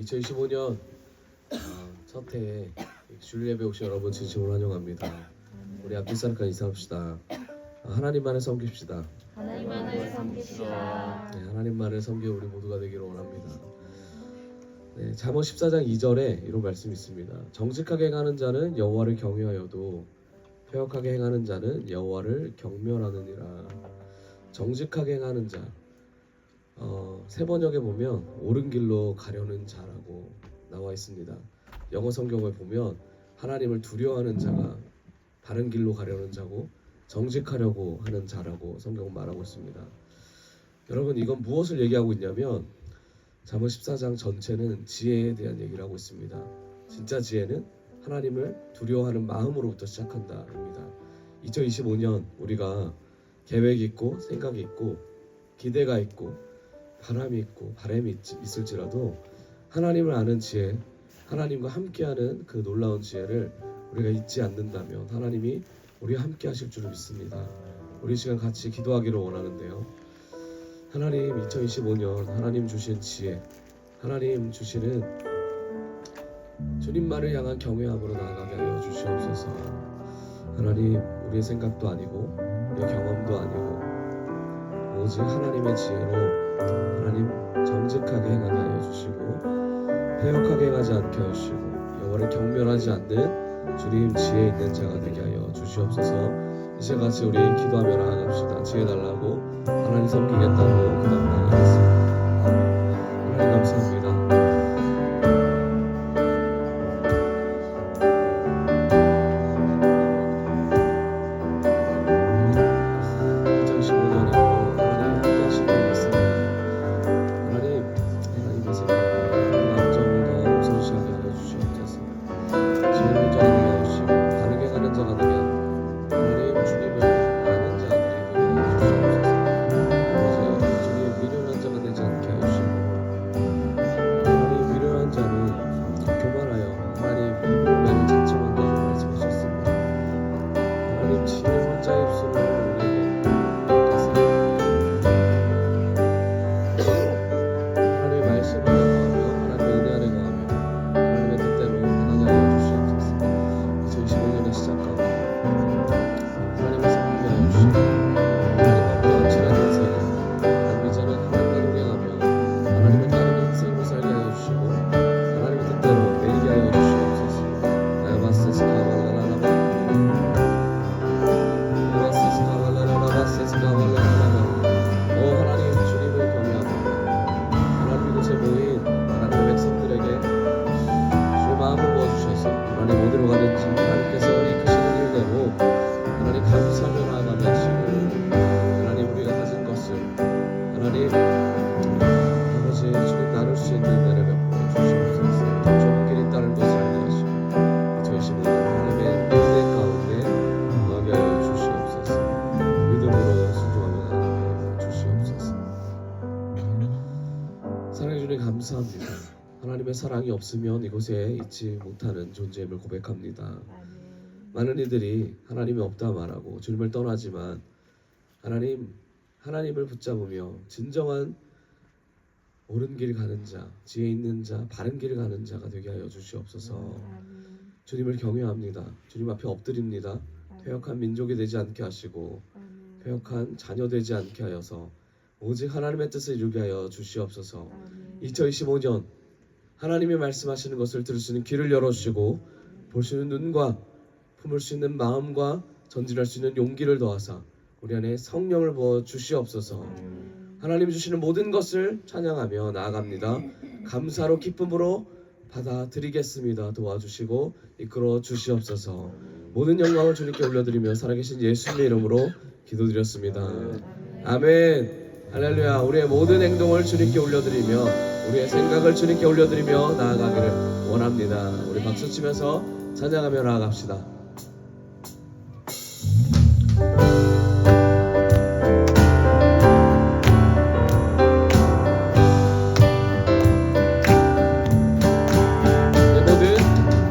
2025년 첫 해에 주일 예배 오신 여러분 진심으로 환영합니다. 우리 앞뒤 사람과 인사합시다. 하나님만을 섬깁시다. 하나님만을 섬깁시다. 네, 하나님만을 섬겨 우리 모두가 되기를 원합니다. 네, 잠언 14장 2절에 이런 말씀이 있습니다. 정직하게 행하는 자는 여호와를 경외하여도 패역하게 행하는 자는 여호와를 경멸하느니라. 정직하게 행하는 자, 새 번역에 보면 옳은 길로 가려는 자라고 나와 있습니다. 영어 성경을 보면 하나님을 두려워하는 자가 바른 길로 가려는 자고 정직하려고 하는 자라고 성경은 말하고 있습니다. 여러분, 이건 무엇을 얘기하고 있냐면 잠언 14장 전체는 지혜에 대한 얘기를 하고 있습니다. 진짜 지혜는 하나님을 두려워하는 마음으로부터 시작한다입니다. 2025년 우리가 계획이 있고 생각이 있고 기대가 있고 바람이 있고 바람이 있을지라도 하나님을 아는 지혜, 하나님과 함께하는 그 놀라운 지혜를 우리가 잊지 않는다면 하나님이 우리와 함께 하실 줄을 믿습니다. 우리 시간 같이 기도하기를 원하는데요. 하나님, 2025년 하나님 주신 지혜, 하나님 주시는 주님만을 향한 경외함으로 나아가게 하여 주시옵소서. 하나님, 우리의 생각도 아니고 우리의 경험도 아니고 오직 하나님의 지혜로 하나님 정직하게 행하게 하여 주시고 패역하게 행하지 않게 하여 주시고 여호와를 경멸하지 않는 주님 지혜 있는 자가 되게 하여 주시옵소서. 이제 같이 우리 기도하며 나아갑시다. 지혜 달라고 하나님 섬기겠다고 기도하며 나아가겠습니다. 하나님 감사합니다. 감사합니다. 하나님의 사랑이 없으면 이곳에 있지 못하는 존재임을 고백합니다. 많은 이들이 하나님이 없다 말하고 주님을 떠나지만 하나님을 붙잡으며 진정한 옳은 길 가는 자, 지혜 있는 자, 바른 길을 가는 자가 되게 하여 주시옵소서. 주님을 경외합니다. 주님 앞에 엎드립니다. 패역한 민족이 되지 않게 하시고 패역한 자녀 되지 않게 하여서 오직 하나님의 뜻을 이루게 하여 주시옵소서. 2025년 하나님이 말씀하시는 것을 들을 수 있는 귀를 열어주시고 볼 수 있는 눈과 품을 수 있는 마음과 전진할 수 있는 용기를 더하사 우리 안에 성령을 부어 주시옵소서. 하나님이 주시는 모든 것을 찬양하며 나아갑니다. 감사로 기쁨으로 받아드리겠습니다. 도와주시고 이끌어 주시옵소서. 모든 영광을 주님께 올려드리며 살아계신 예수님의 이름으로 기도드렸습니다. 아멘. 할렐루야. 우리의 모든 행동을 주님께 올려드리며 우리의 생각을 주님께 올려드리며 나아가기를 원합니다. 우리 박수 치면서 찬양하며 나아갑시다.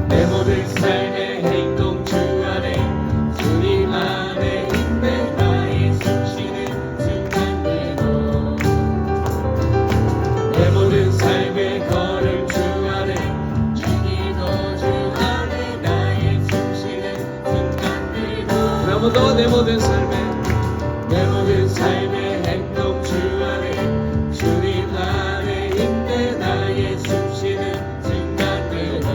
내 모든 삶의 행동 주 안에 주님 안에 있는 나의 숨쉬는 순간들도 내 모든 삶의 걸음 주 모든 삶에 내 모든 삶의 행동 주 안에 주님 안에 있네. 나의 숨쉬는 순간들도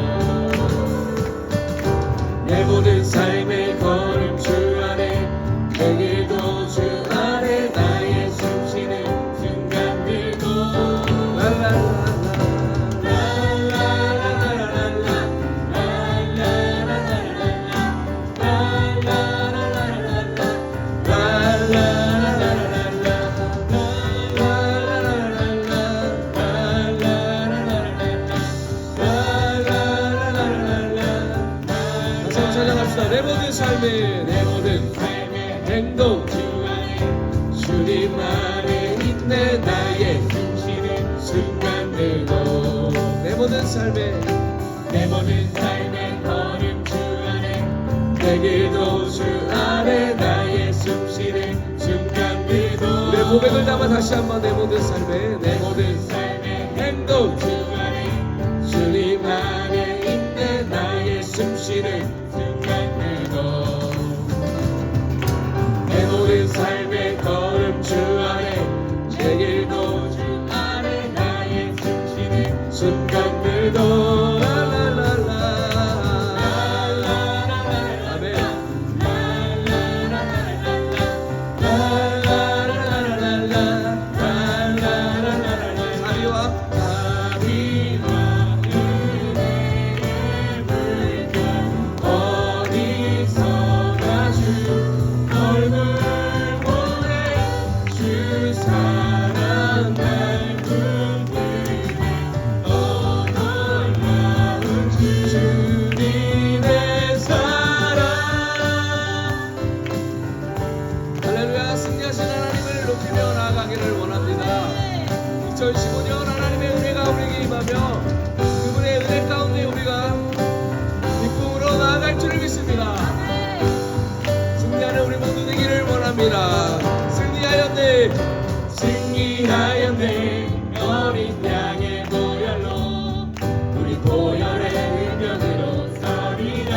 내 모든 삶의 걸음 주 안에 내 길도 주 안에 나의 숨쉬는 순간들도 찬양합시다. 내 모든 삶에 내 모든 삶의 행동 주 안에 주님 안에 있네. 나의 숨쉬는 순간들도 내 모든 삶에 내 모든 삶의 걸음 주 안에 내 길도 주 안에 나의 숨쉬는 순간들도 우리의 고백을 담아 다시 한번 내 모든 삶에 내 모든 삶의 행동 주 안에 주님 안에 있네. 나의 숨쉬는 순간들도 내 모든 삶의 걸음 주 안에 내 길도 주 안에 나의 숨쉬는 순간들도 할렐루야. 승리하신 하나님을 높이며 나아가기를 원합니다. 2015년 하나님의 은혜가 우리에게 임하며 그분의 은혜 가운데 우리가 기쁨으로 나아갈 줄을 믿습니다. 승리하는 우리 모두 되기를 원합니다. 승리하였네. 승리하였네. 어린 양의 보혈로 우리 보혈의 능력으로 서리라.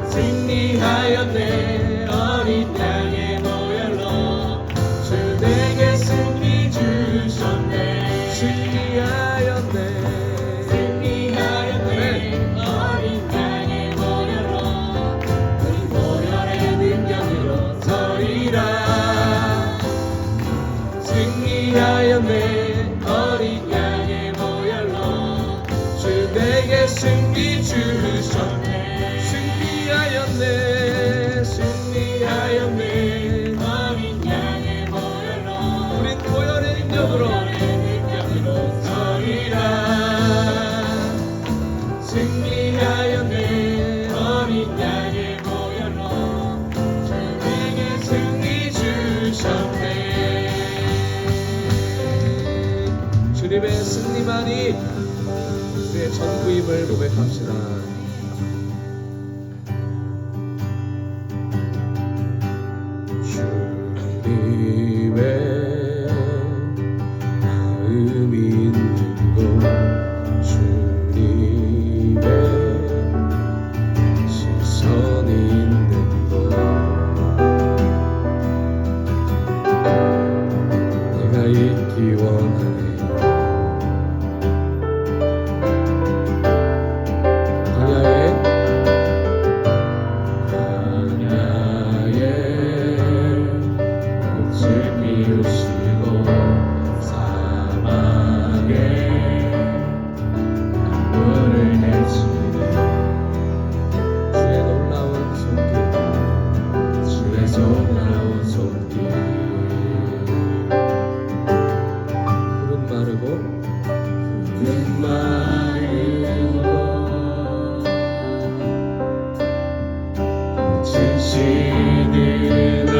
승리하였네. 어린 양의 보혈로 주 내게 승리 주셨네. 승리하였네. 승리하였네. 어린 양의 보혈로 우리 보혈의 능력으로 서리라. 승리하였네. 어린 양의 보혈로 주 내게 승리 주셨네. 승리하였네. 승리하였네. 어린 양의 보혈로 우린 보혈의 능력으로 서리라. 승리하였네. 어린 양의 보혈로 주 내게 승리 주셨네. 주님의 승리만이 우리의 전부임을 고백합시다. 주님의 마음 있는 곳, 주님의 시선 있는 곳, 내가 있기 원하네. 피우시고 사막에 물을 내주네. 주의 놀라운 손길, 주의 놀라운 손길. 푸른 마르고 푸른 마르고 진실이나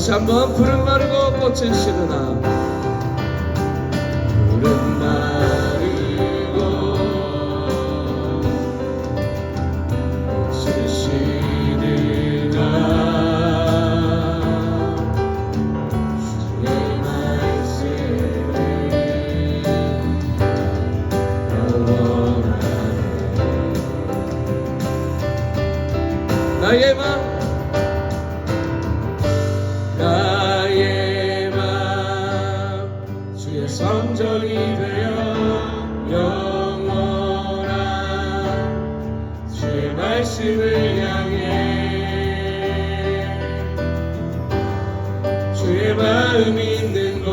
다시 한번 푸른 마르고 꽃은 시드나 푸른 마르고 꽃은 시드나 주의 말씀을 영원하네. 나의 맘 주의 성전이 되어 영원한 주의 말씀을 향해 주의 마음 있는 곳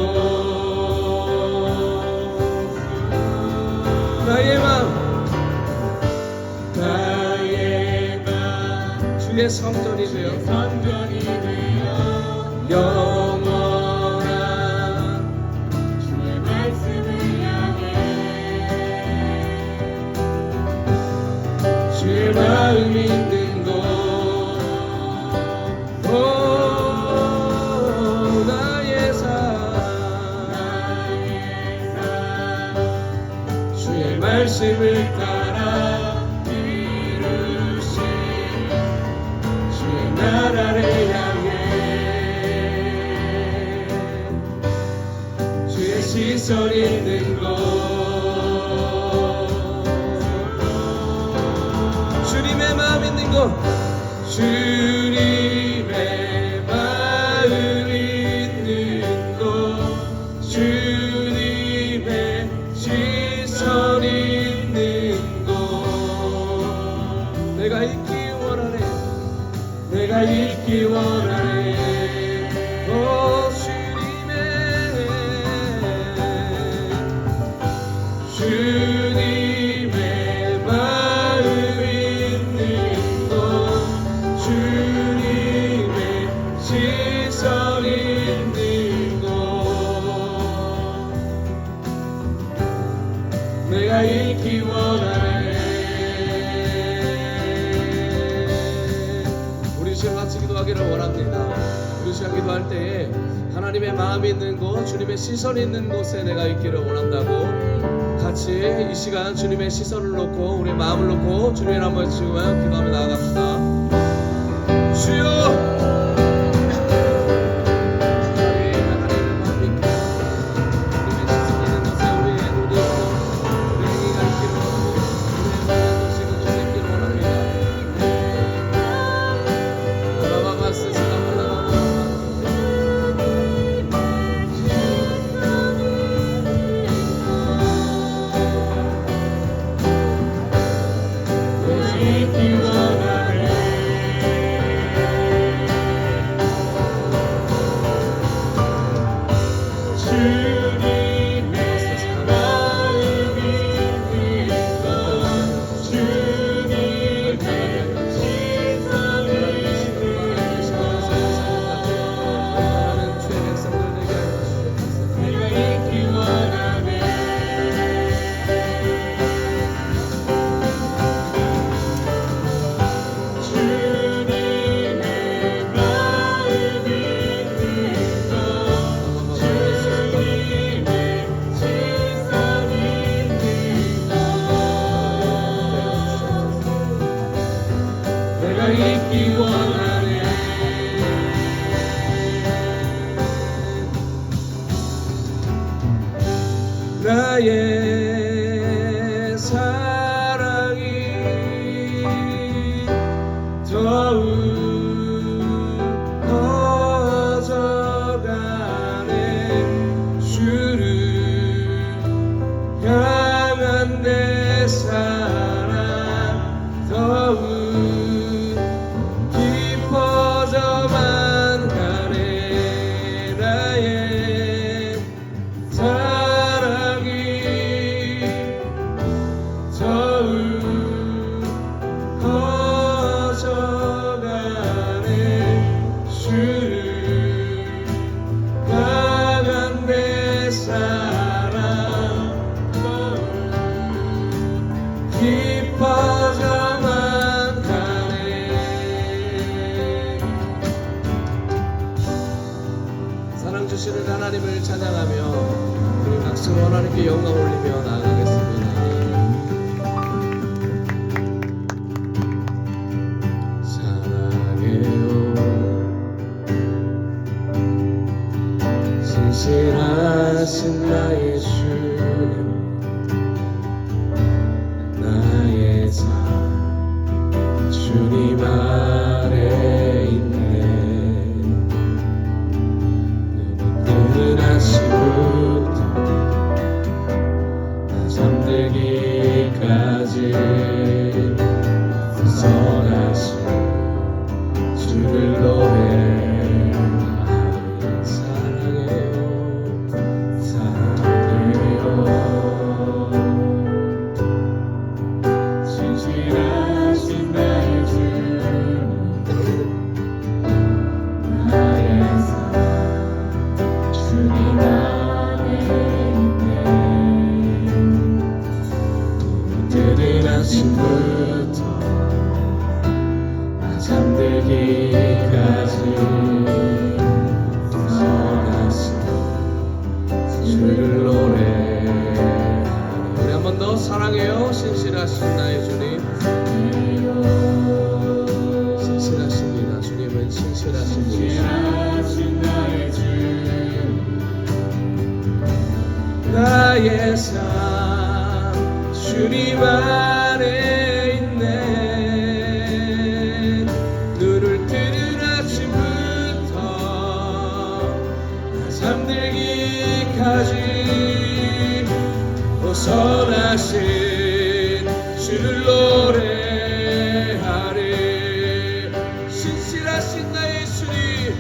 나의 맘 주의 성전이 되어 성전이 되어 영원한 주의 말씀을 향해 주의 마음 있는 곳 오 나의 삶 주의 말씀을 따라 이루신 주의 나라를 향해 주의 시선 있는 곳 주님의 마음 있는 곳 주님의 마음 있는 곳 주님의 시선 있는 곳 내가 있기 원하네 내가 있기 원하네 오 주님의 마음 있는 곳 주님의 시선 있는 곳 내가 있기 원하네. 우리 시간 같이 기도하기를 원합니다. 우리 시간 기도할 때에 하나님의 마음이 있는 곳, 주님의 시선이 있는 곳에 내가 있기를 원한다고 같이 이 시간 주님의 시선을 놓고 우리 마음을 놓고 주님의 한번 지금 기도하며 나아갑시다. 주여 있기 원하네. 주님의 마음 있는 곳 주님의 시선 있는 곳 내가 있기 원하네. 내가 있기 원하네. 나의 사랑이 더욱 커져가네. 주를 향한 내 사랑 더욱 깊어져만 가네. 나의 사랑이 더욱 커져가네. 하나님을 찬양하며 우리 박수로 하나님께 영광 올리며 나아가겠습니다. 사랑해요 신실하신 나의 주님 나의 삶 주님 안에 있네 눈이 뜨는 아침부터 나 잠들기까지 선하신 주를 노래하리 사랑해요 사랑해요 신실하신 나의 주 나의 삶 주님 안에 있네 뜨는 아침부터 나 잠들기까지 선하신 주를 노래하리 우리 한 번 더 사랑해요 신실하신 나의 주님 신실하십니다 주님은 신실하신 분이십니다 신실하신 나의 주 나의 삶 주님 안에 있네 눈을 뜨는 아침부터 나 잠들기까지 선하신 주를 노래하리 신실하신 나의 주님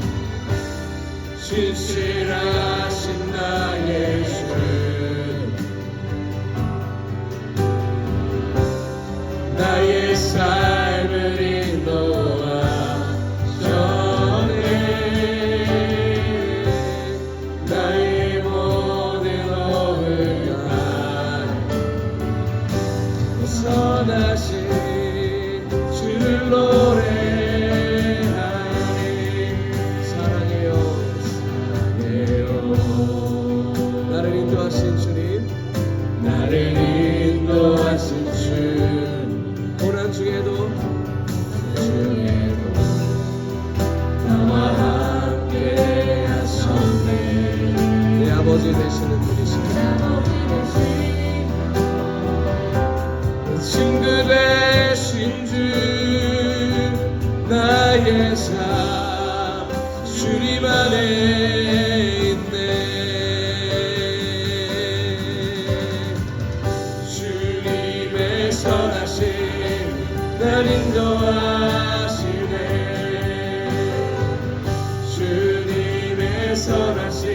신실하신 나의 주 나의 삶을 인도하셔네 나의 모든 업을 다해 선하신 주를 노래하니 사랑해요 사랑해요 나를 인도하신 주님 나를 인도하신 주 고난 중에도 나와 함께 하셨네 내 아버지 되시는 분이십니다 친구 되신 주 나의 삶 주님 안에 있네 주님의 선하신 날 인도하시네 주님의 선하신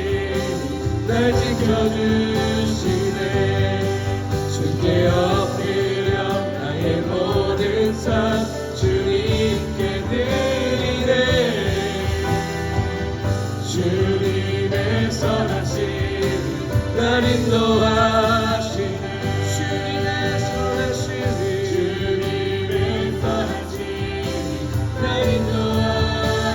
날 지켜주시네 주께 엎드려 나의 모든 삶 주님께 드리네 주님의 선하신 날 인도하시네 주님의 선하신 날 인도하시네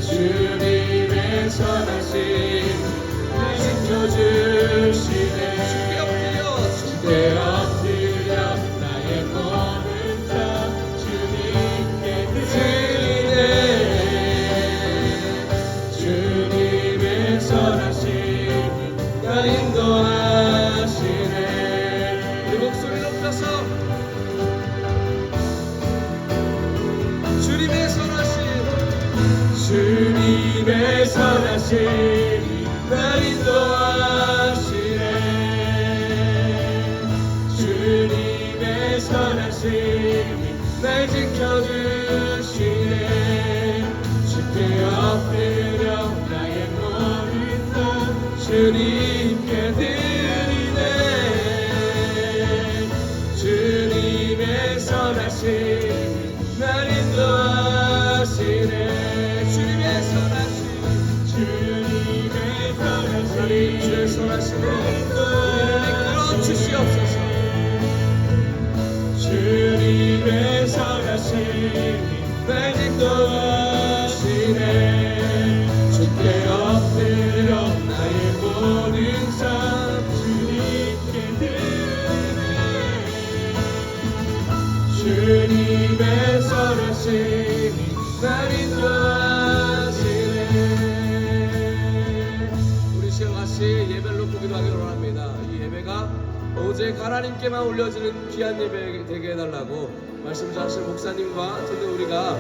주님의 선하신 날 지켜주시네 주께 엎드려 나의 모든 삶 주님께 드리네 주님의 선하신 날 인도하시네 우리 목소리 높여서 주님의 선하신 날 인도하시네 주님의 선하신 날 지켜주시네 주께 엎드려 나의 모든 삶 주님께 드리네 주님의 선하신 날 인도하시네 주님의 선하신 주의 선하심으로 우리를 이끌어 주시옵소서 주님의 선하심 날 인도하시네 주님의 선하심이 날 인도하시네. 우리 시간 같이 예배를 놓고 기도하기를 원합니다. 이 예배가 오직 하나님께만 올려지는 귀한 예배 되게 해달라고 말씀 전하신 목사님과 듣는 우리가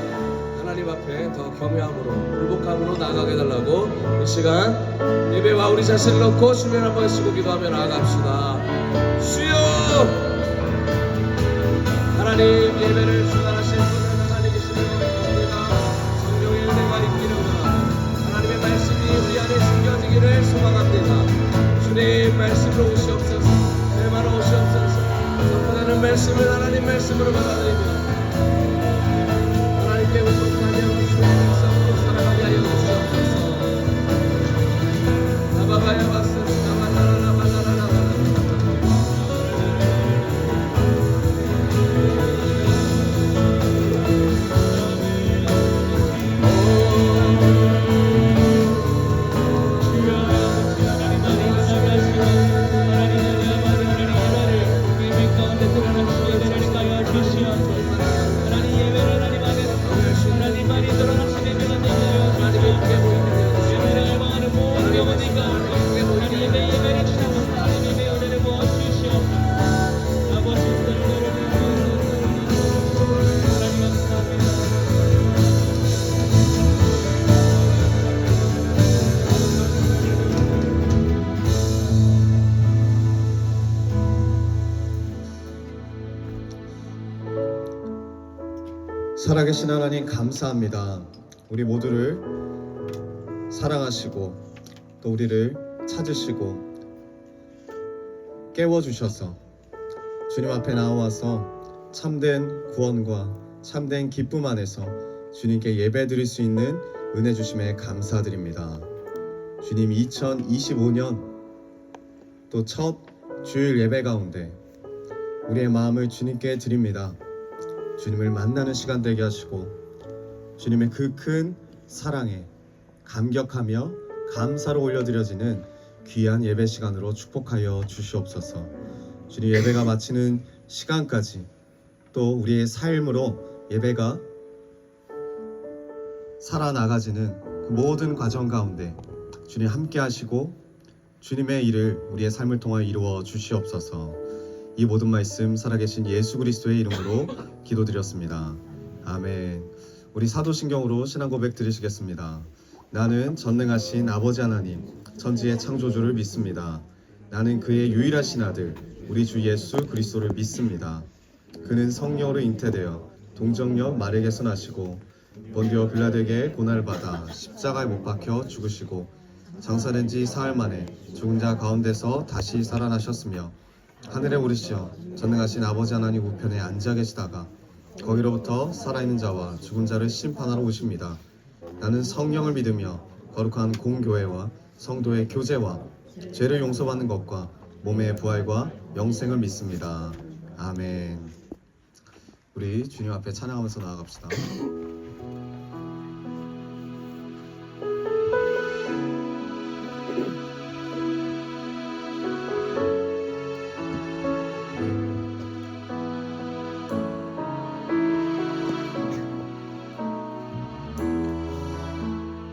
하나님 앞에 더 겸허함으로 굴복함으로 나아가게 해달라고 이 시간 예배와 우리 자신을 놓고 수면 한번 쓰고 기도하며 나아갑시다. 주여, 하나님 예배를 주관하실 분은 하나님이시는 믿습니다. 성령의 은혜가 있기를 하나님의 말씀이 우리 안에 숨겨지기를 소망합니다. 주님 말씀으로 오시옵소서. 내마로 오시옵소서. 선포되는 말씀을 하나님 말씀으로 받아들이며 하나님께 의존하며 주의 백성으로 살아가게 하여 주시옵소서. 나바바야 바스 살아계신 하나님 감사합니다. 우리 모두를 사랑하시고 또 우리를 찾으시고 깨워주셔서 주님 앞에 나와서 참된 구원과 참된 기쁨 안에서 주님께 예배드릴 수 있는 은혜 주심에 감사드립니다. 주님 2025년 또 첫 주일 예배 가운데 우리의 마음을 주님께 드립니다. 주님을 만나는 시간 되게 하시고 주님의 그 큰 사랑에 감격하며 감사로 올려드려지는 귀한 예배 시간으로 축복하여 주시옵소서. 주님 예배가 마치는 시간까지 또 우리의 삶으로 예배가 살아나가지는 그 모든 과정 가운데 주님 함께 하시고 주님의 일을 우리의 삶을 통하여 이루어 주시옵소서. 이 모든 말씀 살아계신 예수 그리스도의 이름으로 기도드렸습니다. 아멘. 우리 사도신경으로 신앙 고백 드리시겠습니다. 나는 전능하신 아버지 하나님 천지의 창조주를 믿습니다. 나는 그의 유일하신 아들 우리 주 예수 그리스도를 믿습니다. 그는 성령으로 잉태되어 동정녀 마리아에게서 나시고 본디오 빌라도에게 고난을 받아 십자가에 못 박혀 죽으시고 장사된 지 사흘 만에 죽은 자 가운데서 다시 살아나셨으며 하늘에 오르시어 전능하신 아버지 하나님 우편에 앉아 계시다가 거기로부터 살아있는 자와 죽은 자를 심판하러 오십니다. 나는 성령을 믿으며 거룩한 공교회와 성도의 교제와 죄를 용서받는 것과 몸의 부활과 영생을 믿습니다. 아멘. 우리 주님 앞에 찬양하면서 나아갑시다.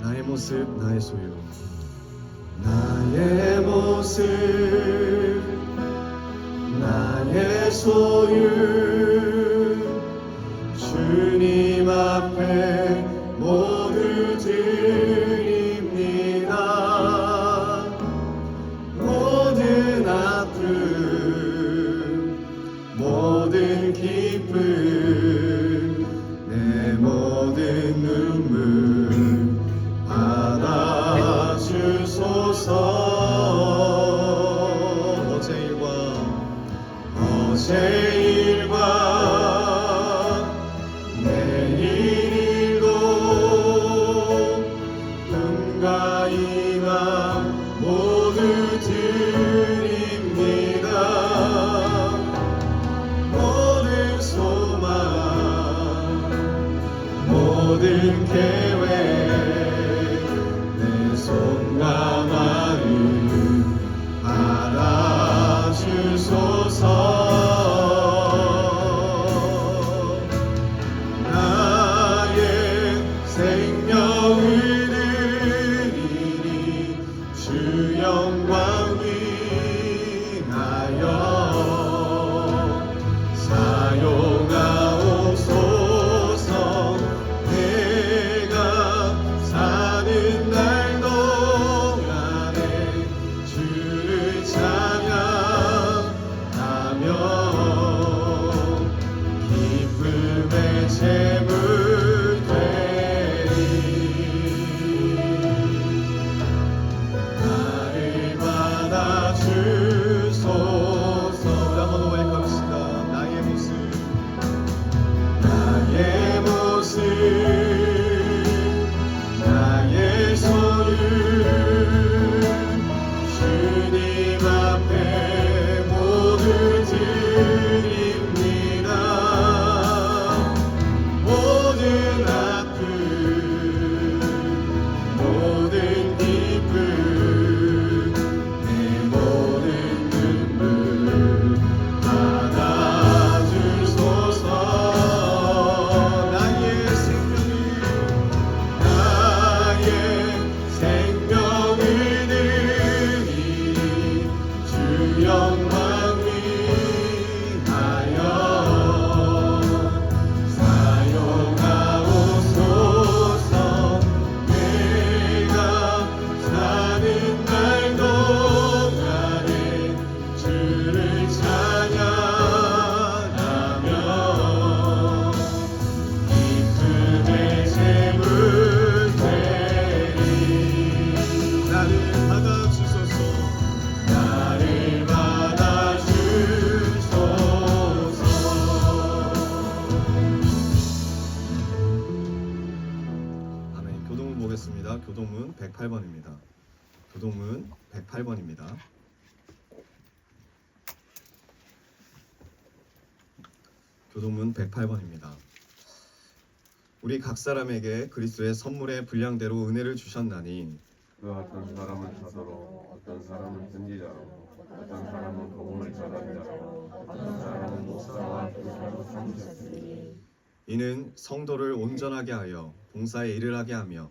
나의 모습 나의 소유 나의 모습 나의 소유 주님 앞에 모두 드립니다. 모든 아픔 모든 기쁨 내 모든 눈물 받아주소서. 어제 일과 내일 일도 꿈과 희망 모두 드립니다. 모든 소망 모든 계획 내 손과 마음 받아주소서. 보겠습니다. 교동문 108번입니다. 교동문 108번입니다. 교동문 108번입니다. 우리 각 사람에게 그리스도의 선물의 분량대로 은혜를 주셨나니 그 어떤 사람은 사도로, 어떤 사람은 선지자로, 어떤 사람은 복음을 전하는 자로, 어떤 사람은 목사와 교사로 삼으셨으니 이는 성도를 온전하게 하여 봉사에 이르게 하며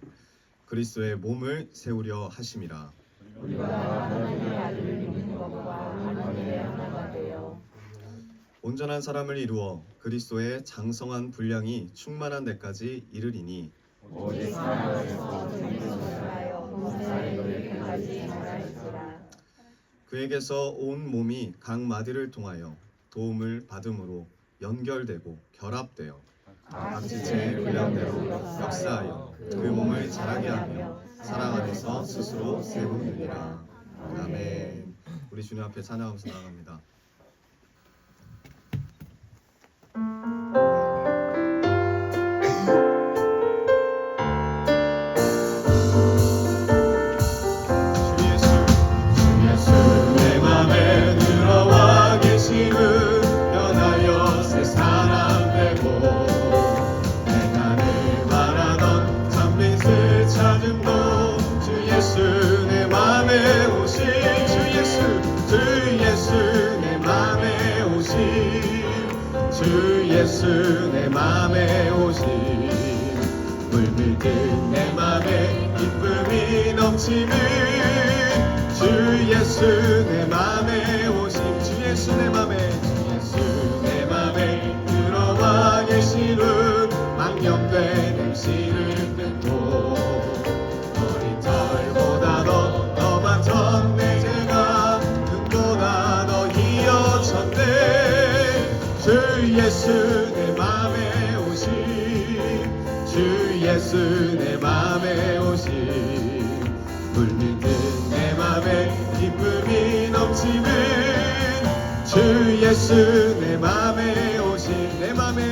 그리스도의 몸을 세우려 하심이라. 우리가 하나님의 아들을 믿는 것과 하나님의 하나가 되어 온전한 사람을 이루어 그리스도의 장성한 분량이 충만한 데까지 이르리니 오직 하나님께서 주님을 봉사에 이르기까지 자라있으라. 그에게서 온 몸이 각 마디를 통하여 도움을 받음으로 연결되고 결합되어 각 지체의 분량대로 역사하여 그 몸을 자라게 하며 사랑 안에서 스스로 세우느니라. 아멘. 우리 주님 앞에 찬양하면서 나아갑니다. 주 예수 내 맘에 들어와 계심을 변하여 새 사람 되고 내가 늘 바라던 참빛을 찾음도 주 예수 내 맘에 오심 주 예수 내 맘에 오심 주 예수 내 맘에 오심 물밀듯 내 맘에 기쁨이 넘치는 주 예수 내 맘에 오심 주 예수 내 맘에 들어와 계시는 망령된 행실을 끊고 어린 털보다 더 많던 내 죄가 눈보다 더 희어쳤네 주 예수 내 맘에 오심 주 예수 내 맘에 오심 물밀듯 내 맘에 기쁨이 넘치는 주 예수 내 맘에 오심 내 맘에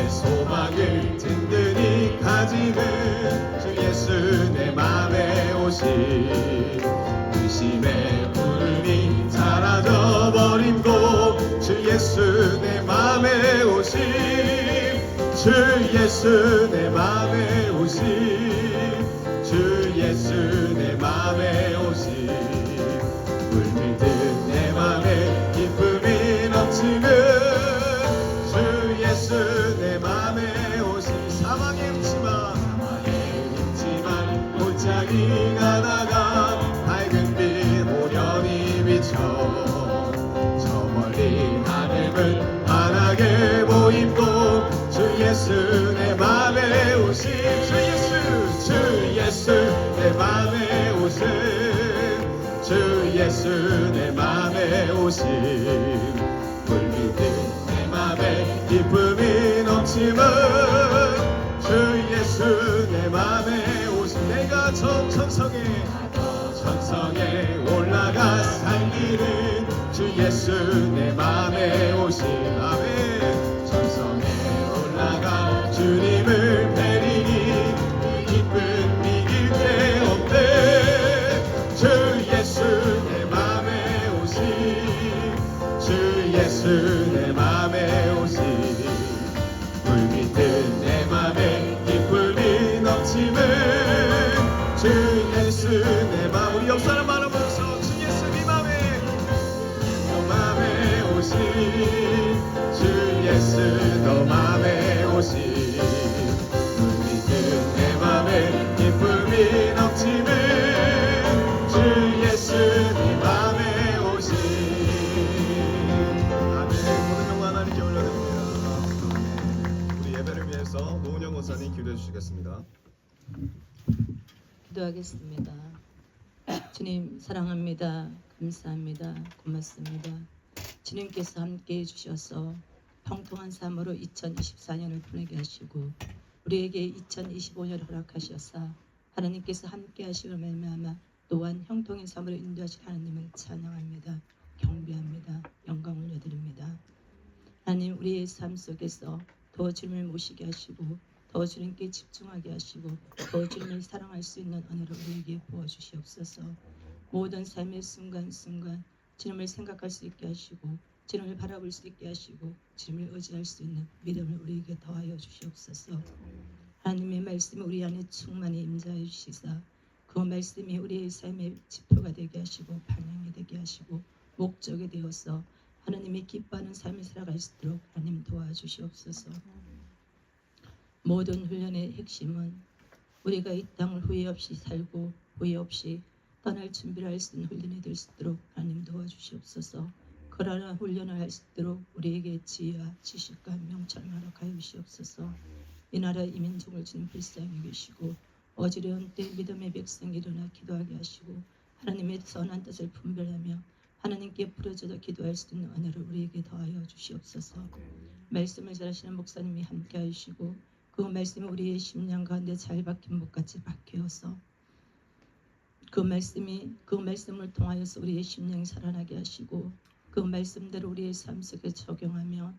소망을 든든히 가지는 주 예수 내 맘에 오심 의심의 구름이 사라져 버린 곳 주 예수 내 맘에 오심 주 예수 내 맘에 오심 주 예수 내 맘에 오심 물밀듯 내 맘에 기쁨이 넘치는 주 예수 내 맘에 오심 사망의 음침한 골짜기 가다가 밝은 빛 호련히 비쳐 저 멀리 하늘은 환하게 보임도 주 예수 내 맘에 오심 주 예수 내 맘에 오심 주 예수 내 맘에 오심 물밀듯 내 맘에 기쁨이 넘치는 주 예수 내 맘에 오심 내가 천성에 올라가 살기는 주 예수 내 맘에 오심 아멘 천성에 올라가 주님을 뵈리니 그 기쁨 이길 데 없네 주 예수 내 맘에 오심 주 예수 내 맘에 오심 물밀듯 내 맘에 기쁨이 넘치는 주 예수 내 맘 우리 역사를 바라보면서 주 예수 네 맘에 오심 주 예수 너 맘에 오심 물밀듯 내 맘에 기쁨이 넘치는 주 예수 네 맘에 오심 아멘 모든 영광 하나님께 올려드립니다. 우리 예배를 위해서 노은영 권사님 기도해 주시겠습니다. 기도하겠습니다. 주님 사랑합니다. 감사합니다. 고맙습니다. 주님께서 함께해 주셔서 평통한 삶으로 2024년을 보내게 하시고 우리에게 2025년을 허락하셔서 하나님께서 함께 하시고 말미암아 또한 형통의 삶으로 인도하실 하나님을 찬양합니다. 경배합니다. 영광 올려드립니다. 하나님 우리의 삶 속에서 더 주님을 모시게 하시고 더 주님께 집중하게 하시고 더 주님을 사랑할 수 있는 은혜를 우리에게 부어주시옵소서. 모든 삶의 순간순간 주님을 생각할 수 있게 하시고 주님을 바라볼 수 있게 하시고 주님을 의지할 수 있는 믿음을 우리에게 더하여 주시옵소서. 하나님의 말씀이 우리 안에 충만히 임재하여 주시사 그 말씀이 우리의 삶의 지표가 되게 하시고 방향이 되게 하시고 목적이 되어서 하나님이 기뻐하는 삶을 살아갈 수 있도록 하나님 도와주시옵소서. 모든 훈련의 핵심은 우리가 이 땅을 후회 없이 살고 후회 없이 떠날 준비를 할 수 있는 훈련이 될 수 있도록 하나님 도와주시옵소서. 그러나 훈련을 할 수 있도록 우리에게 지혜와 지식과 명철을 허락하여 주시옵소서. 이 나라 이 민족을 주님 불쌍히 계시고 어지러운 때 믿음의 백성이 일어나 기도하게 하시고 하나님의 선한 뜻을 분별하며 하나님께 부르짖어 기도할 수 있는 은혜를 우리에게 더하여 주시옵소서. 말씀을 잘하시는 목사님이 함께 하시고 그 말씀이 우리의 심령 가운데 잘 박힌 목같이 박혀서 그 말씀을 통하여서 우리의 심령이 살아나게 하시고 그 말씀대로 우리의 삶 속에 적용하며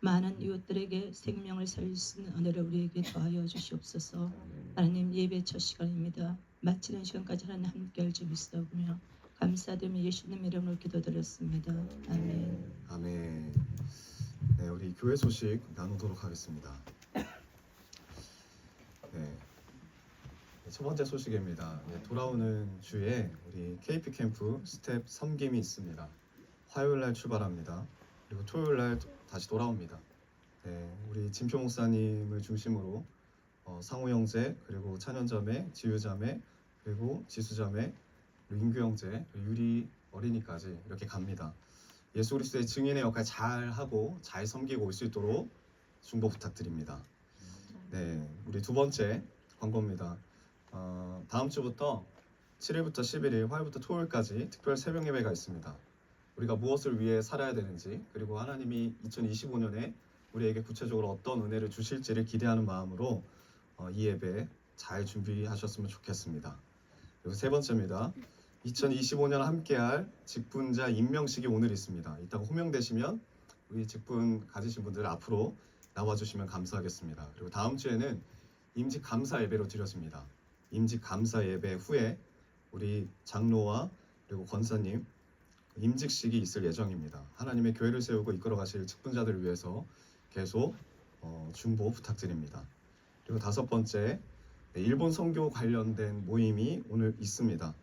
많은 이웃들에게 생명을 살릴 수 있는 은혜를 우리에게 더하여 주시옵소서. 하나님 예배 첫 시간입니다. 마치는 시간까지 하나님 함께할 줄 믿사오며 감사드리며 예수님 이름으로 기도드렸습니다. 아멘. 아멘. 네, 우리 교회 소식 나누도록 하겠습니다. 네, 첫 번째 소식입니다. 네, 돌아오는 주에 우리 KP 캠프 스텝 섬김이 있습니다. 화요일 날 출발합니다. 그리고 토요일 날 다시 돌아옵니다. 네, 우리 진표 목사님을 중심으로 상호 형제, 그리고 찬현자매, 지유자매, 그리고 지수자매, 그리고 인규 형제, 그리고 유리 어린이까지 이렇게 갑니다. 예수 그리스도의 증인의 역할 잘 하고 잘 섬기고 올 수 있도록 중보 부탁드립니다. 네, 우리 두 번째 광고입니다. 다음 주부터 7일부터 11일, 화요일부터 토요일까지 특별 새벽 예배가 있습니다. 우리가 무엇을 위해 살아야 되는지, 그리고 하나님이 2025년에 우리에게 구체적으로 어떤 은혜를 주실지를 기대하는 마음으로 이 예배 잘 준비하셨으면 좋겠습니다. 그리고 세 번째입니다. 2025년 함께할 직분자 임명식이 오늘 있습니다. 이따가 호명되시면 우리 직분 가지신 분들 앞으로 나와주시면 감사하겠습니다. 그리고 다음 주에는 임직 감사 예배로 드려집니다. 임직 감사 예배 후에 우리 장로와 그리고 권사님 임직식이 있을 예정입니다. 하나님의 교회를 세우고 이끌어 가실 직분자들을 위해서 계속 중보 부탁드립니다. 그리고 다섯 번째, 일본 선교 관련된 모임이 오늘 있습니다.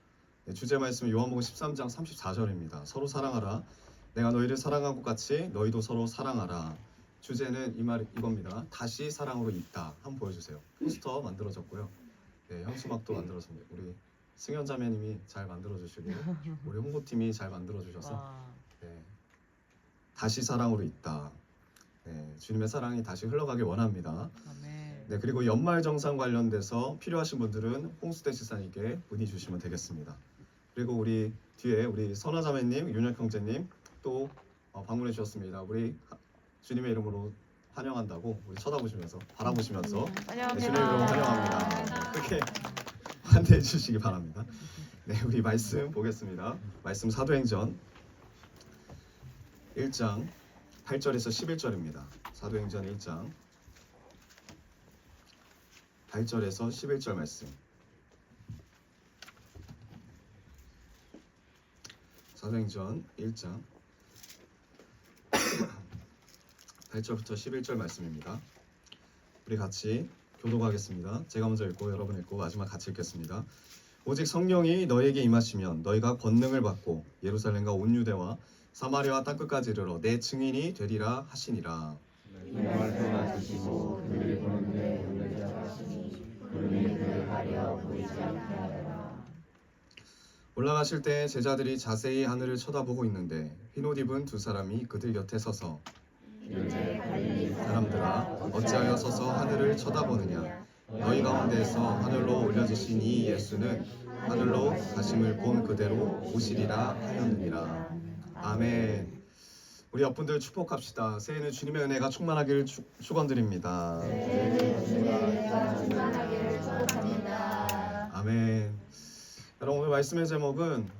주제 말씀은 요한복음 13장 34절입니다. 서로 사랑하라. 내가 너희를 사랑한 것 같이 너희도 서로 사랑하라. 주제는 이겁니다. 다시 사랑으로 있다. 한번 보여주세요. 포스터 만들어졌고요. 네, 현수막도 만들었습니다. 우리 승현 자매님이 잘 만들어주시고 우리 홍보팀이 잘 만들어주셔서 네, 다시 사랑으로 있다. 네, 주님의 사랑이 다시 흘러가길 원합니다. 네, 그리고 연말 정산 관련돼서 필요하신 분들은 홍수대 지사님께 문의 주시면 되겠습니다. 그리고 우리 뒤에 우리 선화 자매님, 윤혁 형제님 또 방문해 주셨습니다. 우리 주님의 이름으로 환영한다고 우리 쳐다보시면서 바라보시면서 네, 주님의 이름으로 환영합니다. 그렇게 환대해 주시기 바랍니다. 네, 우리 말씀 보겠습니다. 말씀 사도행전 1장 8절에서 11절입니다. 사도행전 1장 8절에서 11절 말씀. 사도행전 1장 8절부터 11절 말씀입니다. 우리 같이 교독하겠습니다. 제가 먼저 읽고 여러분 읽고 마지막 같이 읽겠습니다. 오직 성령이 너에게 임하시면 너희가 권능을 받고 예루살렘과 온 유대와 사마리아와 땅끝까지 이르러 내 증인이 되리라 하시니라. 말씀을 주시고 그를 보는데 놀라지 하시니 그를 그를 가려 보이지 않게 하더라. 올라가실 때 제자들이 자세히 하늘을 쳐다보고 있는데 흰옷 입은 두 사람이 그들 곁에 서서 이제 갈릴리 사람들아 어찌하여 서서 하늘을 쳐다보느냐. 너희 가운데에서 하늘로 올려지신 이 예수는 하늘로 가심을 본 그대로 오시리라 하였느니라. 아멘. 우리 옆분들 축복합시다. 새해는 주님의 은혜가 충만하기를 축원드립니다. 아멘. 여러분 오늘 말씀의 제목은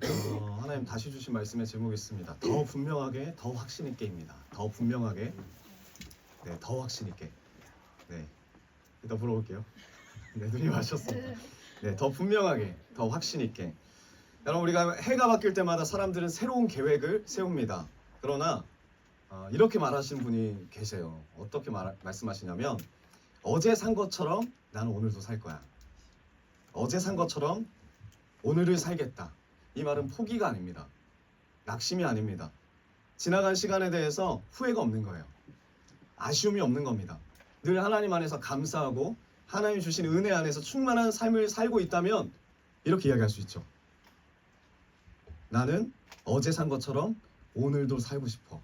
하나님 다시 주신 말씀의 제목이 있습니다. 더 분명하게, 더 확신 있게입니다. 더 분명하게, 네, 더 확신 있게. 네. 이따 물어볼게요. 네, 눈이 마셨습니다. 네, 더 분명하게, 더 확신 있게. 여러분, 우리가 해가 바뀔 때마다 사람들은 새로운 계획을 세웁니다. 그러나 이렇게 말하시는 분이 계세요. 어떻게 말씀하시냐면 어제 산 것처럼 나는 오늘도 살 거야. 어제 산 것처럼 오늘을 살겠다. 이 말은 포기가 아닙니다. 낙심이 아닙니다. 지나간 시간에 대해서 후회가 없는 거예요. 아쉬움이 없는 겁니다. 늘 하나님 안에서 감사하고 하나님 주신 은혜 안에서 충만한 삶을 살고 있다면 이렇게 이야기할 수 있죠. 나는 어제 산 것처럼 오늘도 살고 싶어.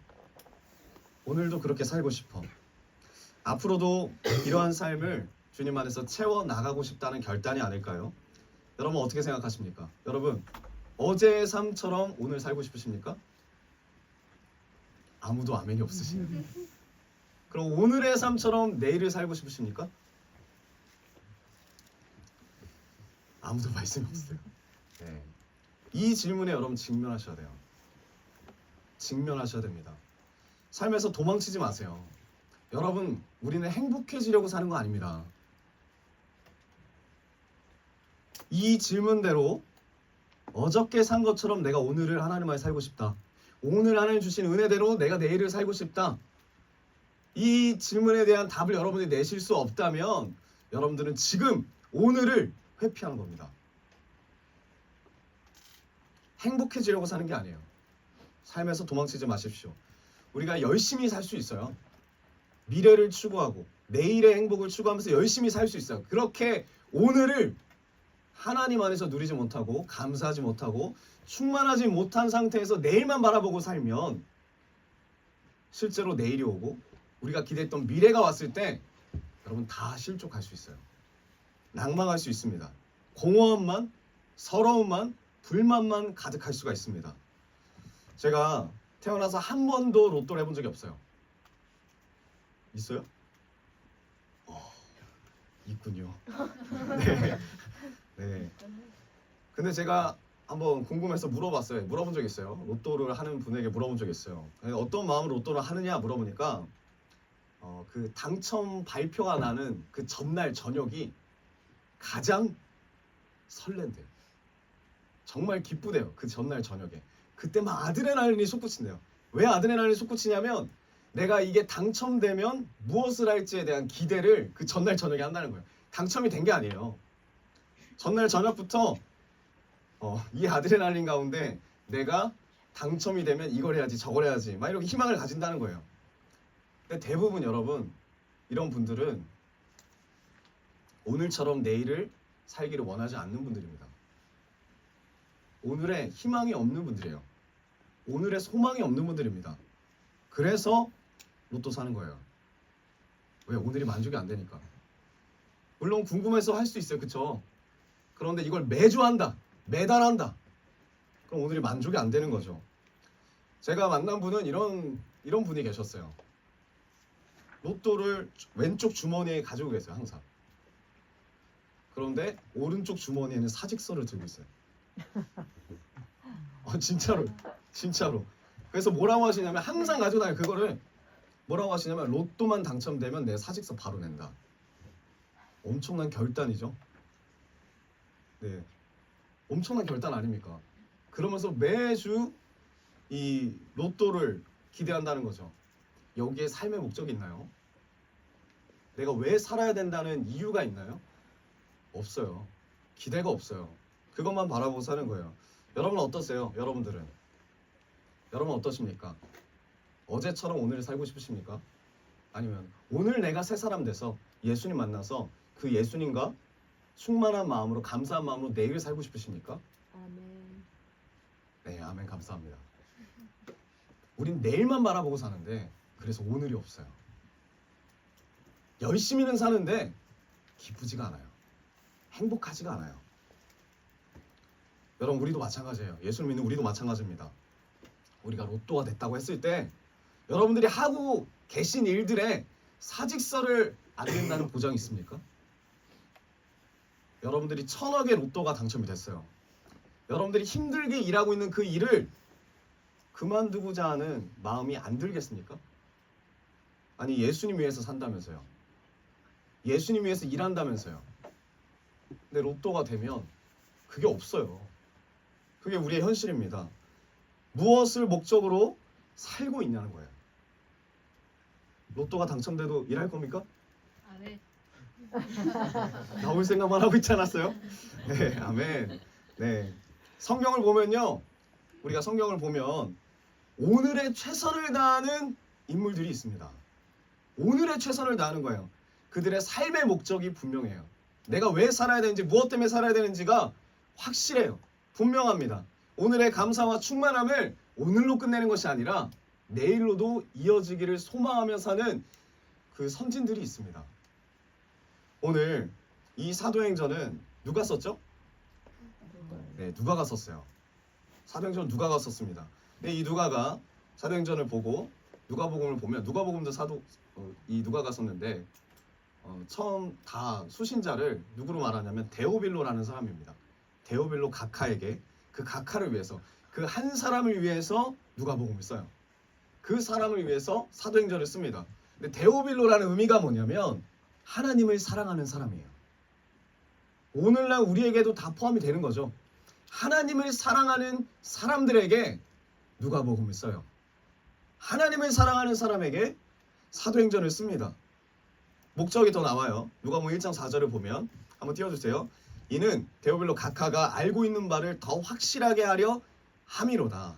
오늘도 그렇게 살고 싶어. 앞으로도 이러한 삶을 주님 안에서 채워 나가고 싶다는 결단이 아닐까요? 여러분 어떻게 생각하십니까? 여러분 어제의 삶처럼 오늘 살고 싶으십니까? 아무도 아멘이 없으시네요. 그럼 오늘의 삶처럼 내일을 살고 싶으십니까? 아무도 말씀이 없어요. 네. 이 질문에 여러분 직면하셔야 돼요. 직면하셔야 됩니다. 삶에서 도망치지 마세요. 여러분, 우리는 행복해지려고 사는 거 아닙니다. 이 질문대로 어저께 산 것처럼 내가 오늘을 하나님 안에 살고 싶다. 오늘 하나님 주신 은혜대로 내가 내일을 살고 싶다. 이 질문에 대한 답을 여러분이 내실 수 없다면 여러분들은 지금 오늘을 회피하는 겁니다. 행복해지려고 사는 게 아니에요. 삶에서 도망치지 마십시오. 우리가 열심히 살 수 있어요. 미래를 추구하고 내일의 행복을 추구하면서 열심히 살 수 있어요. 그렇게 오늘을 하나님 안에서 누리지 못하고 감사하지 못하고 충만하지 못한 상태에서 내일만 바라보고 살면 실제로 내일이 오고 우리가 기대했던 미래가 왔을 때 여러분 다 실족할 수 있어요. 낭망할 수 있습니다. 공허함만, 서러움만, 불만만 가득할 수가 있습니다. 제가 태어나서 한 번도 로또를 해본 적이 없어요. 있어요? 있군요. 네. 네. 근데 제가 한번 궁금해서 물어봤어요. 물어본 적 있어요. 로또를 하는 분에게 물어본 적이 있어요. 어떤 마음으로 로또를 하느냐 물어보니까 그 당첨 발표가 나는 그 전날 저녁이 가장 설렌대요. 정말 기쁘대요. 그 전날 저녁에. 그때 막 아드레날린이 솟구친대요. 왜 아드레날린이 솟구치냐면 내가 이게 당첨되면 무엇을 할지에 대한 기대를 그 전날 저녁에 한다는 거예요. 당첨이 된 게 아니에요. 전날 저녁부터 이 아드레날린 가운데 내가 당첨이 되면 이걸 해야지 저걸 해야지 막 이렇게 희망을 가진다는 거예요. 근데 대부분 여러분 이런 분들은 오늘처럼 내일을 살기를 원하지 않는 분들입니다. 오늘에 희망이 없는 분들이에요. 오늘에 소망이 없는 분들입니다. 그래서 로또 사는 거예요. 왜? 오늘이 만족이 안 되니까. 물론 궁금해서 할 수 있어요. 그쵸? 그런데 이걸 매주 한다. 매달 한다. 그럼 오늘이 만족이 안 되는 거죠. 제가 만난 분은 이런 분이 계셨어요. 로또를 왼쪽 주머니에 가지고 계세요. 항상. 그런데 오른쪽 주머니에는 사직서를 들고 있어요. 진짜로. 그래서 뭐라고 하시냐면 항상 가지고 다녀요. 그거를 뭐라고 하시냐면 로또만 당첨되면 내 사직서 바로 낸다. 엄청난 결단이죠. 네, 엄청난 결단 아닙니까? 그러면서 매주 이 로또를 기대한다는 거죠. 여기에 삶의 목적이 있나요? 내가 왜 살아야 된다는 이유가 있나요? 없어요. 기대가 없어요. 그것만 바라보고 사는 거예요. 여러분은 어떠세요? 여러분 어떠십니까? 어제처럼 오늘을 살고 싶으십니까? 아니면 오늘 내가 새 사람 돼서 예수님 만나서 그 예수님과 충만한 마음으로 감사한 마음으로 내일 살고 싶으십니까? 아멘. 네, 아멘. 감사합니다. 우린 내일만 바라보고 사는데 그래서 오늘이 없어요. 열심히는 사는데 기쁘지가 않아요. 행복하지가 않아요. 여러분 우리도 마찬가지예요. 예수를 믿는 우리도 마찬가지입니다. 우리가 로또가 됐다고 했을 때 여러분들이 하고 계신 일들에 사직서를 안 낸다는 보장이 있습니까? 여러분들이 1000억의 로또가 당첨이 됐어요. 여러분들이 힘들게 일하고 있는 그 일을 그만두고자 하는 마음이 안 들겠습니까? 아니 예수님 위해서 산다면서요. 예수님 위해서 일한다면서요. 근데 로또가 되면 그게 없어요. 그게 우리의 현실입니다. 무엇을 목적으로 살고 있냐는 거예요. 로또가 당첨돼도 일할 겁니까? 아멘. 나올 생각만 하고 있지 않았어요? 네, 아멘. 네, 성경을 보면요, 우리가 성경을 보면 오늘의 최선을 다하는 인물들이 있습니다. 오늘의 최선을 다하는 거예요. 그들의 삶의 목적이 분명해요. 내가 왜 살아야 되는지, 무엇 때문에 살아야 되는지가 확실해요. 분명합니다. 오늘의 감사와 충만함을 오늘로 끝내는 것이 아니라 내일로도 이어지기를 소망하며 사는 그 선진들이 있습니다. 오늘 이 사도행전은 누가 썼죠? 네, 누가가 썼어요. 사도행전 누가가 썼습니다. 근데 이 누가가 사도행전을 보고 누가복음을 보면 누가복음도 이 누가가 썼는데 처음 다 수신자를 누구로 말하냐면 데오빌로라는 사람입니다. 데오빌로 각하에게, 그 각하를 위해서, 그 한 사람을 위해서 누가복음을 써요. 그 사람을 위해서 사도행전을 씁니다. 근데 데오빌로라는 의미가 뭐냐면 하나님을 사랑하는 사람이에요. 오늘날 우리에게도 다 포함이 되는 거죠. 하나님을 사랑하는 사람들에게 누가복음을 써요. 하나님을 사랑하는 사람에게 사도행전을 씁니다. 목적이 더 나와요. 누가복음 1장 4절을 보면 한번 띄워주세요. 이는 데오빌로 각하가 알고 있는 바를 더 확실하게 하려 함이로다.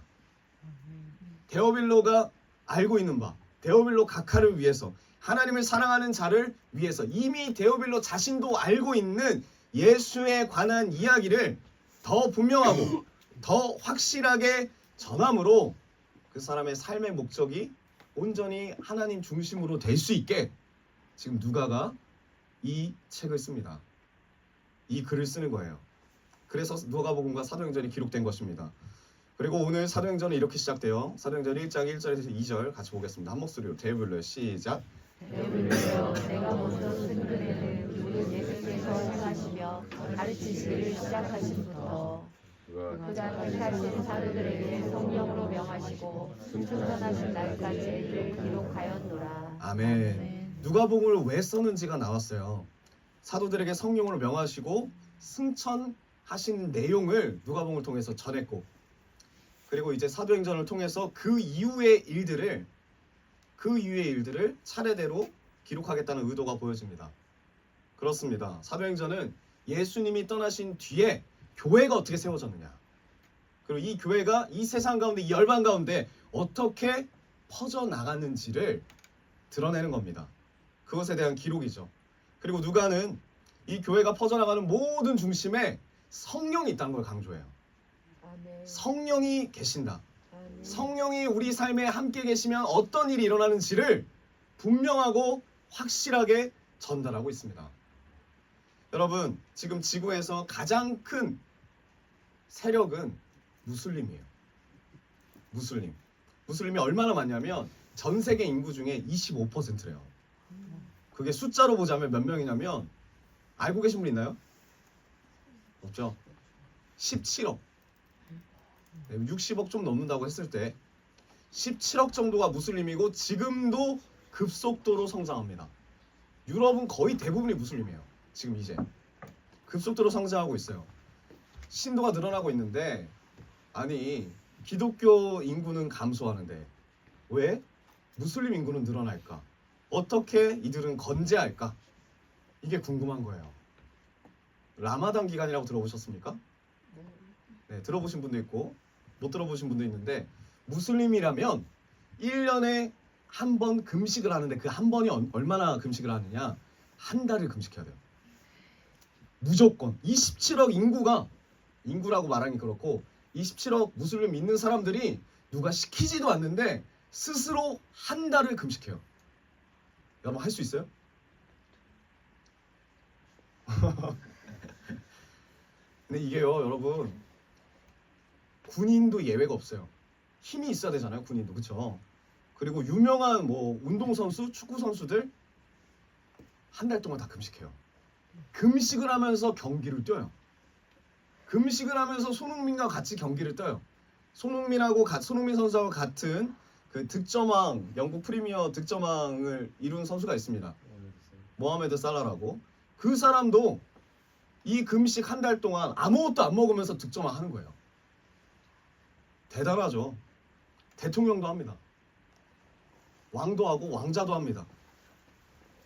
데오빌로가 알고 있는 바, 데오빌로 각하를 위해서, 하나님을 사랑하는 자를 위해서 이미 데오빌로 자신도 알고 있는 예수에 관한 이야기를 더 분명하고 더 확실하게 전함으로 그 사람의 삶의 목적이 온전히 하나님 중심으로 될 수 있게 지금 누가가 이 책을 씁니다. 이 글을 쓰는 거예요. 그래서 누가복음과 사도행전이 기록된 것입니다. 그리고 오늘 사도행전은 이렇게 시작돼요. 사도행전 1장 1절에서 2절 같이 보겠습니다. 한 목소리로 데오빌로의 시작. 데오빌로여, 내가 먼저 쓴 글에는 우리 예수께서 행하시며 가르치시기를 시작하심부터 그가 택하신 사도들에게 성령으로 명하시고 승천하신 날까지 이를 기록하였노라. 아멘. 누가복음을 왜 썼는지가 나왔어요. 사도들에게 성령으로 명하시고 승천하신 내용을 누가복음을 통해서 전했고, 그리고 이제 사도행전을 통해서 그 이후의 일들을 차례대로 기록하겠다는 의도가 보여집니다. 그렇습니다. 사도행전은 예수님이 떠나신 뒤에 교회가 어떻게 세워졌느냐, 그리고 이 교회가 이 세상 가운데, 이 열방 가운데 어떻게 퍼져나갔는지를 드러내는 겁니다. 그것에 대한 기록이죠. 그리고 누가는 이 교회가 퍼져나가는 모든 중심에 성령이 있다는 걸 강조해요. 성령이 계신다. 성령이 우리 삶에 함께 계시면 어떤 일이 일어나는지를 분명하고 확실하게 전달하고 있습니다. 여러분, 지금 지구에서 가장 큰 세력은 무슬림이에요. 무슬림이 얼마나 많냐면 전 세계 인구 중에 25%래요. 그게 숫자로 보자면 몇 명이냐면, 알고 계신 분 있나요? 없죠? 17억. 60억 좀 넘는다고 했을 때 17억 정도가 무슬림이고 지금도 급속도로 성장합니다. 유럽은 거의 대부분이 무슬림이에요. 지금 이제 급속도로 성장하고 있어요. 신도가 늘어나고 있는데, 아니 기독교 인구는 감소하는데 왜 무슬림 인구는 늘어날까? 어떻게 이들은 건재할까? 이게 궁금한 거예요. 라마단 기간이라고 들어보셨습니까? 네, 들어보신 분도 있고 못 들어보신 분도 있는데, 무슬림이라면 1년에 한 번 금식을 하는데 그 한 번이 얼마나 금식을 하느냐? 한 달을 금식해야 돼요. 무조건. 27억 인구라고 말하기 그렇고 27억 무슬림 믿는 사람들이 누가 시키지도 않는데 스스로 한 달을 금식해요. 여러분 할 수 있어요? 근데 이게요, 여러분, 군인도 예외가 없어요. 힘이 있어야 되잖아요, 군인도. 그렇죠? 그리고 유명한 운동선수, 축구선수들 한 달 동안 다 금식해요. 금식을 하면서 경기를 뛰어요. 금식을 하면서 손흥민과 같이 경기를 뛰어요. 손흥민 선수하고 같은 그 득점왕, 영국 프리미어 득점왕을 이룬 선수가 있습니다. 모하메드 살라라고. 그 사람도 이 금식 한 달 동안 아무것도 안 먹으면서 득점을 하는 거예요. 대단하죠. 대통령도 합니다. 왕도 하고 왕자도 합니다.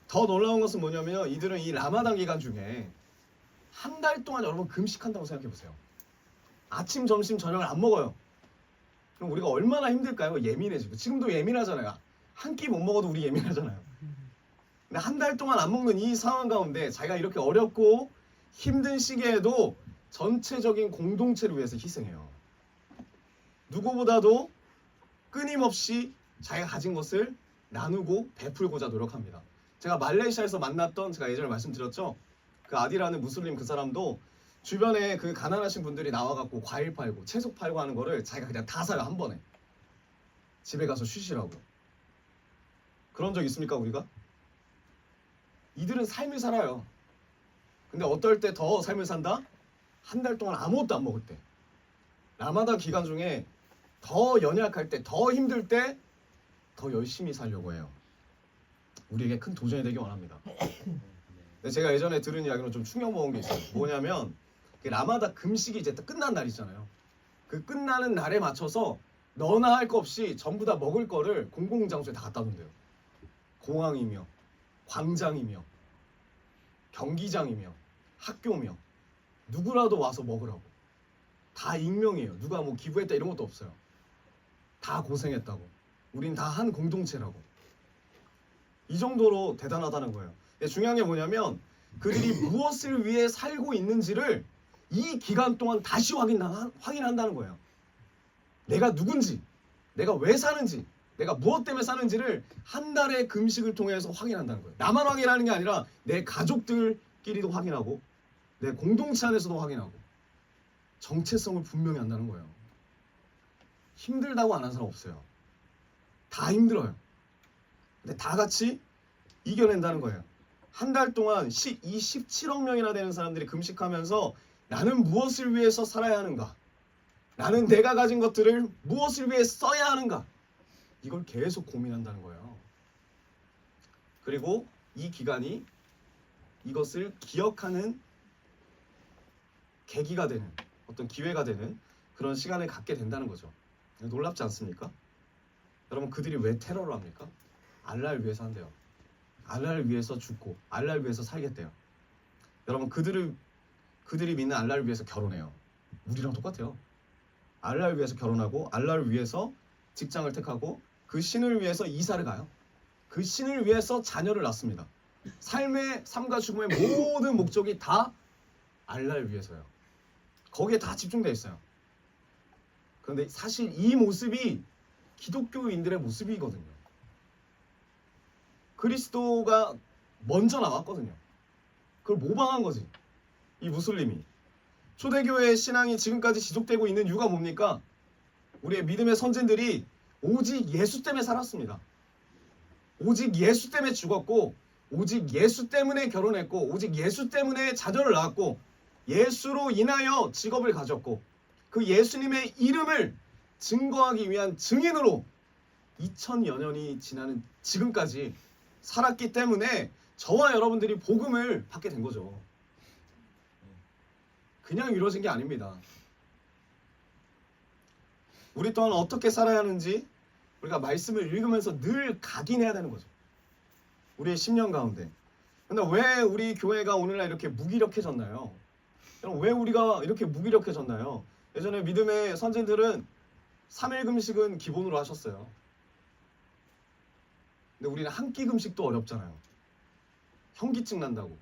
더 놀라운 것은 뭐냐면 이들은 이 라마단 기간 중에 한 달 동안 여러분 금식한다고 생각해 보세요. 아침, 점심, 저녁을 안 먹어요. 그럼 우리가 얼마나 힘들까요? 예민해지고. 지금도 예민하잖아요. 한 끼 못 먹어도 우리 예민하잖아요. 근데 한 달 동안 안 먹는 이 상황 가운데 자기가 이렇게 어렵고 힘든 시기에도 전체적인 공동체를 위해서 희생해요. 누구보다도 끊임없이 자기가 가진 것을 나누고 베풀고자 노력합니다. 제가 말레이시아에서 만났던, 제가 예전에 말씀드렸죠, 그 아디라는 무슬림 그 사람도 주변에 그 가난하신 분들이 나와갖고 과일 팔고 채소 팔고 하는 거를 자기가 그냥 다 사요. 한 번에 집에 가서 쉬시라고. 그런 적 있습니까 우리가? 이들은 삶을 살아요. 근데 어떨 때 더 삶을 산다? 한 달 동안 아무것도 안 먹을 때, 라마단 기간 중에 더 연약할 때, 더 힘들 때 더 열심히 살려고 해요. 우리에게 큰 도전이 되기 원합니다. 근데 제가 예전에 들은 이야기는 좀 충격 먹은 게 있어요. 뭐냐면 그 라마단 금식이 이제 끝난 날이잖아요. 그 끝나는 날에 맞춰서 너나 할 거 없이 전부 다 먹을 거를 공공장소에 다 갖다 놓는데요. 공항이며 광장이며 경기장이며 학교며 누구라도 와서 먹으라고. 다 익명이에요. 누가 뭐 기부했다 이런 것도 없어요. 다 고생했다고. 우린 다 한 공동체라고. 이 정도로 대단하다는 거예요. 중요한 게 뭐냐면 그들이 무엇을 위해 살고 있는지를 이 기간 동안 다시 확인한다는 거예요. 내가 누군지, 내가 왜 사는지, 내가 무엇 때문에 사는지를 한 달의 금식을 통해서 확인한다는 거예요. 나만 확인하는 게 아니라 내 가족들끼리도 확인하고 내 공동체 안에서도 확인하고 정체성을 분명히 한다는 거예요. 힘들다고 안 한 사람 없어요. 다 힘들어요. 근데 다 같이 이겨낸다는 거예요. 한 달 동안 이 17억 명이나 되는 사람들이 금식하면서 나는 무엇을 위해서 살아야 하는가? 나는 내가 가진 것들을 무엇을 위해 써야 하는가? 이걸 계속 고민한다는 거예요. 그리고 이 기간이 이것을 기억하는 계기가 되는, 어떤 기회가 되는 그런 시간을 갖게 된다는 거죠. 놀랍지 않습니까? 여러분, 그들이 왜 테러를 합니까? 알라를 위해서 한대요. 알라를 위해서 죽고 알라를 위해서 살겠대요. 여러분, 그들이 믿는 알라를 위해서 결혼해요. 우리랑 똑같아요. 알라를 위해서 결혼하고 알라를 위해서 직장을 택하고 그 신을 위해서 이사를 가요. 그 신을 위해서 자녀를 낳습니다. 삶과 죽음의 모든 목적이 다 알라를 위해서요. 거기에 다 집중되어 있어요. 그런데 사실 이 모습이 기독교인들의 모습이거든요. 그리스도가 먼저 나왔거든요. 그걸 모방한 거지, 이 무슬림이. 초대교회의 신앙이 지금까지 지속되고 있는 이유가 뭡니까? 우리의 믿음의 선진들이 오직 예수 때문에 살았습니다. 오직 예수 때문에 죽었고, 오직 예수 때문에 결혼했고, 오직 예수 때문에 자녀를 낳았고, 예수로 인하여 직업을 가졌고, 그 예수님의 이름을 증거하기 위한 증인으로 2000여 년이 지나는 지금까지 살았기 때문에 저와 여러분들이 복음을 받게 된 거죠. 그냥 이루어진 게 아닙니다. 우리 또한 어떻게 살아야 하는지 우리가 말씀을 읽으면서 늘 각인해야 되는 거죠. 우리의 10년 가운데. 근데 왜 우리 교회가 오늘날 이렇게 무기력해졌나요? 왜 우리가 이렇게 무기력해졌나요? 예전에 믿음의 선진들은 3일 금식은 기본으로 하셨어요. 근데 우리는 한 끼 금식도 어렵잖아요. 현기증 난다고,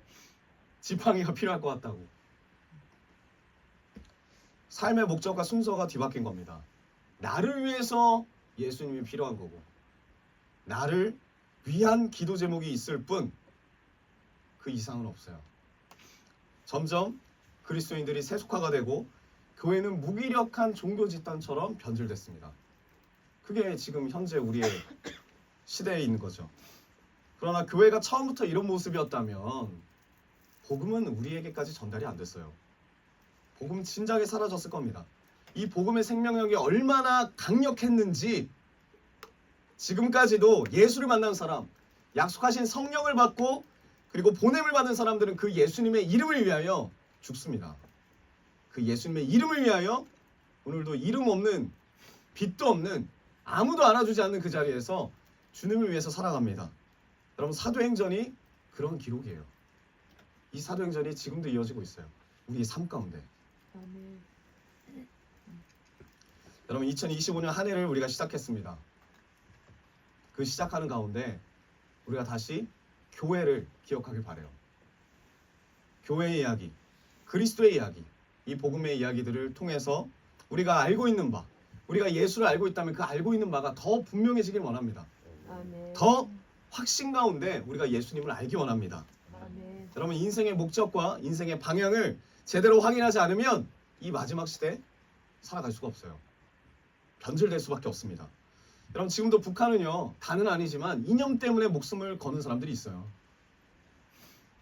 지팡이가 필요할 것 같다고. 삶의 목적과 순서가 뒤바뀐 겁니다. 나를 위해서 예수님이 필요한 거고, 나를 위한 기도 제목이 있을 뿐 그 이상은 없어요. 점점 그리스도인들이 세속화가 되고 교회는 무기력한 종교 집단처럼 변질됐습니다. 그게 지금 현재 우리의 시대에 있는 거죠. 그러나 교회가 처음부터 이런 모습이었다면 복음은 우리에게까지 전달이 안 됐어요. 복음은 진작에 사라졌을 겁니다. 이 복음의 생명력이 얼마나 강력했는지 지금까지도 예수를 만난 사람, 약속하신 성령을 받고 그리고 보냄을 받은 사람들은 그 예수님의 이름을 위하여 죽습니다. 그 예수님의 이름을 위하여 오늘도 이름 없는, 빛도 없는, 아무도 알아주지 않는 그 자리에서 주님을 위해서 살아갑니다. 여러분, 사도행전이 그런 기록이에요. 이 사도행전이 지금도 이어지고 있어요. 우리의 삶 가운데. 여러분, 2025년 한 해를 우리가 시작했습니다. 그 시작하는 가운데 우리가 다시 교회를 기억하길 바라요. 교회의 이야기, 그리스도의 이야기, 이 복음의 이야기들을 통해서 우리가 알고 있는 바, 우리가 예수를 알고 있다면 그 알고 있는 바가 더 분명해지길 원합니다. 더 확신 가운데 우리가 예수님을 알기 원합니다. 여러분, 인생의 목적과 인생의 방향을 제대로 확인하지 않으면 이 마지막 시대에 살아갈 수가 없어요. 변질될 수밖에 없습니다. 여러분, 지금도 북한은요, 다는 아니지만 이념 때문에 목숨을 거는 사람들이 있어요.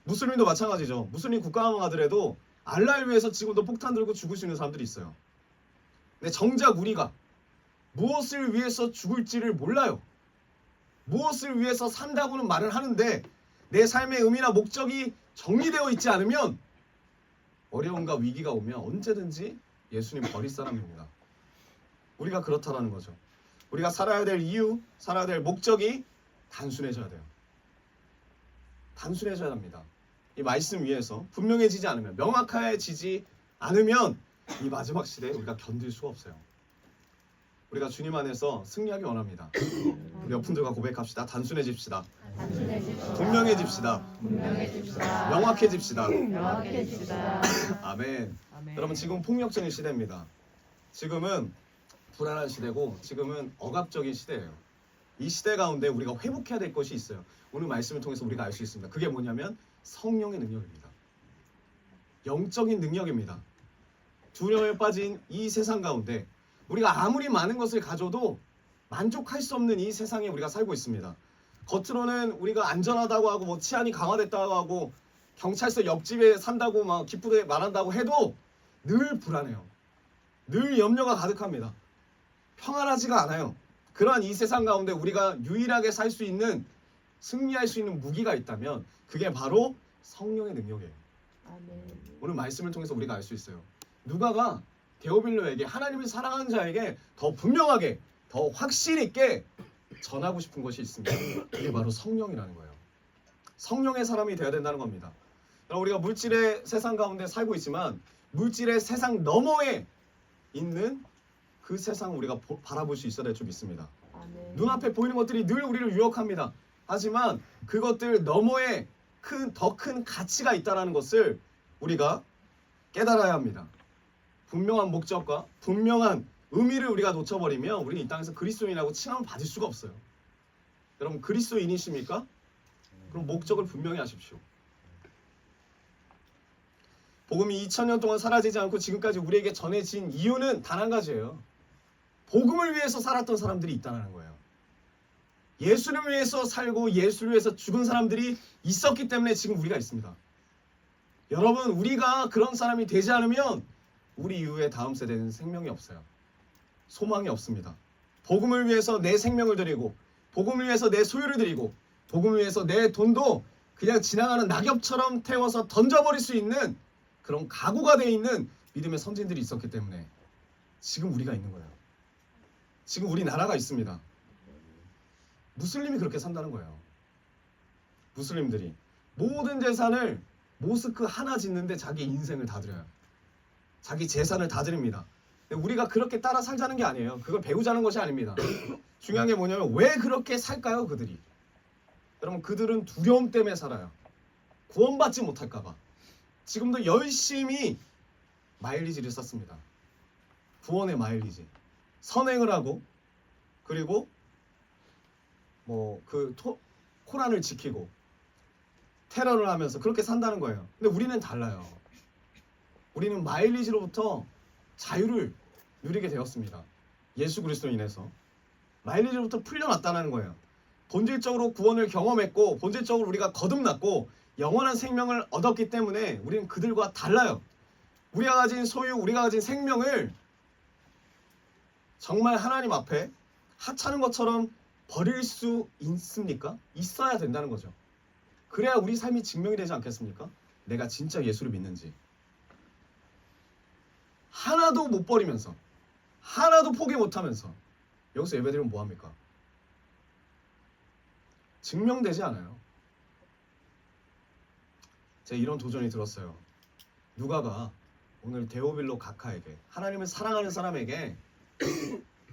무슬림도 마찬가지죠. 무슬림 국가하더라도 알라를 위해서 지금도 폭탄 들고 죽을 수 있는 사람들이 있어요. 근데 정작 우리가 무엇을 위해서 죽을지를 몰라요. 무엇을 위해서 산다고는 말을 하는데 내 삶의 의미나 목적이 정리되어 있지 않으면 어려움과 위기가 오면 언제든지 예수님 버릴 사람입니다. 우리가 그렇다라는 거죠. 우리가 살아야 될 이유, 살아야 될 목적이 단순해져야 돼요. 단순해져야 합니다. 이 말씀 위에서 분명해지지 않으면, 명확해지지 않으면 이 마지막 시대에 우리가 견딜 수가 없어요. 우리가 주님 안에서 승리하기 원합니다. 우리 옆분들과 고백합시다. 단순해집시다. 분명해집시다. 명확해집시다. 아멘. 여러분, 지금 폭력적인 시대입니다. 지금은 불안한 시대고 지금은 억압적인 시대예요. 이 시대 가운데 우리가 회복해야 될 것이 있어요. 오늘 말씀을 통해서 우리가 알 수 있습니다. 그게 뭐냐면 성령의 능력입니다. 영적인 능력입니다. 두려움에 빠진 이 세상 가운데 우리가 아무리 많은 것을 가져도 만족할 수 없는 이 세상에 우리가 살고 있습니다. 겉으로는 우리가 안전하다고 하고 뭐 치안이 강화됐다고 하고 경찰서 옆집에 산다고 막 기쁘게 말한다고 해도 늘 불안해요. 늘 염려가 가득합니다. 평안하지가 않아요. 그러한 이 세상 가운데 우리가 유일하게 살 수 있는, 승리할 수 있는 무기가 있다면 그게 바로 성령의 능력이에요. 오늘 말씀을 통해서 우리가 알 수 있어요. 누가가 데오빌로에게, 하나님을 사랑하는 자에게 더 분명하게, 더 확신 있게 전하고 싶은 것이 있습니다. 그게 바로 성령이라는 거예요. 성령의 사람이 되어야 된다는 겁니다. 우리가 물질의 세상 가운데 살고 있지만 물질의 세상 너머에 있는 그 세상을 우리가 바라볼 수 있어야 될 줄 믿습니다. 눈앞에 보이는 것들이 늘 우리를 유혹합니다. 하지만 그것들 너머에 더 큰 가치가 있다는 것을 우리가 깨달아야 합니다. 분명한 목적과 분명한 의미를 우리가 놓쳐버리면 우리는 이 땅에서 그리스도인이라고 칭함을 받을 수가 없어요. 여러분, 그리스도인이십니까? 그럼 목적을 분명히 하십시오. 복음이 2000년 동안 사라지지 않고 지금까지 우리에게 전해진 이유는 단 한 가지예요. 복음을 위해서 살았던 사람들이 있다는 거예요. 예수를 위해서 살고 예수를 위해서 죽은 사람들이 있었기 때문에 지금 우리가 있습니다. 여러분, 우리가 그런 사람이 되지 않으면 우리 이후에 다음 세대는 생명이 없어요. 소망이 없습니다. 복음을 위해서 내 생명을 드리고, 복음을 위해서 내 소유를 드리고, 복음을 위해서 내 돈도 그냥 지나가는 낙엽처럼 태워서 던져버릴 수 있는 그런 각오가 되어 있는 믿음의 선진들이 있었기 때문에 지금 우리가 있는 거예요. 지금 우리나라가 있습니다. 무슬림이 그렇게 산다는 거예요. 무슬림들이 모든 재산을 모스크 하나 짓는데 자기 인생을 다 드려요. 자기 재산을 다 드립니다. 근데 우리가 그렇게 따라 살자는 게 아니에요. 그걸 배우자는 것이 아닙니다. 중요한 게 뭐냐면 왜 그렇게 살까요? 그들이. 여러분, 그들은 두려움 때문에 살아요. 구원받지 못할까 봐. 지금도 열심히 마일리지를 썼습니다. 구원의 마일리지. 선행을 하고, 그리고 코란을 지키고 테러를 하면서 그렇게 산다는 거예요. 근데 우리는 달라요. 우리는 마일리지로부터 자유를 누리게 되었습니다. 예수 그리스도로 인해서 마일리지로부터 풀려났다는 거예요. 본질적으로 구원을 경험했고, 본질적으로 우리가 거듭났고 영원한 생명을 얻었기 때문에 우리는 그들과 달라요. 우리가 가진 소유, 우리가 가진 생명을 정말 하나님 앞에 하찮은 것처럼 버릴 수 있습니까? 있어야 된다는 거죠. 그래야 우리 삶이 증명이 되지 않겠습니까? 내가 진짜 예수를 믿는지. 하나도 못 버리면서, 하나도 포기 못하면서 여기서 예배드리면 뭐합니까? 증명되지 않아요. 제가 이런 도전이 들었어요. 누가가 오늘 데오빌로 가카에게, 하나님을 사랑하는 사람에게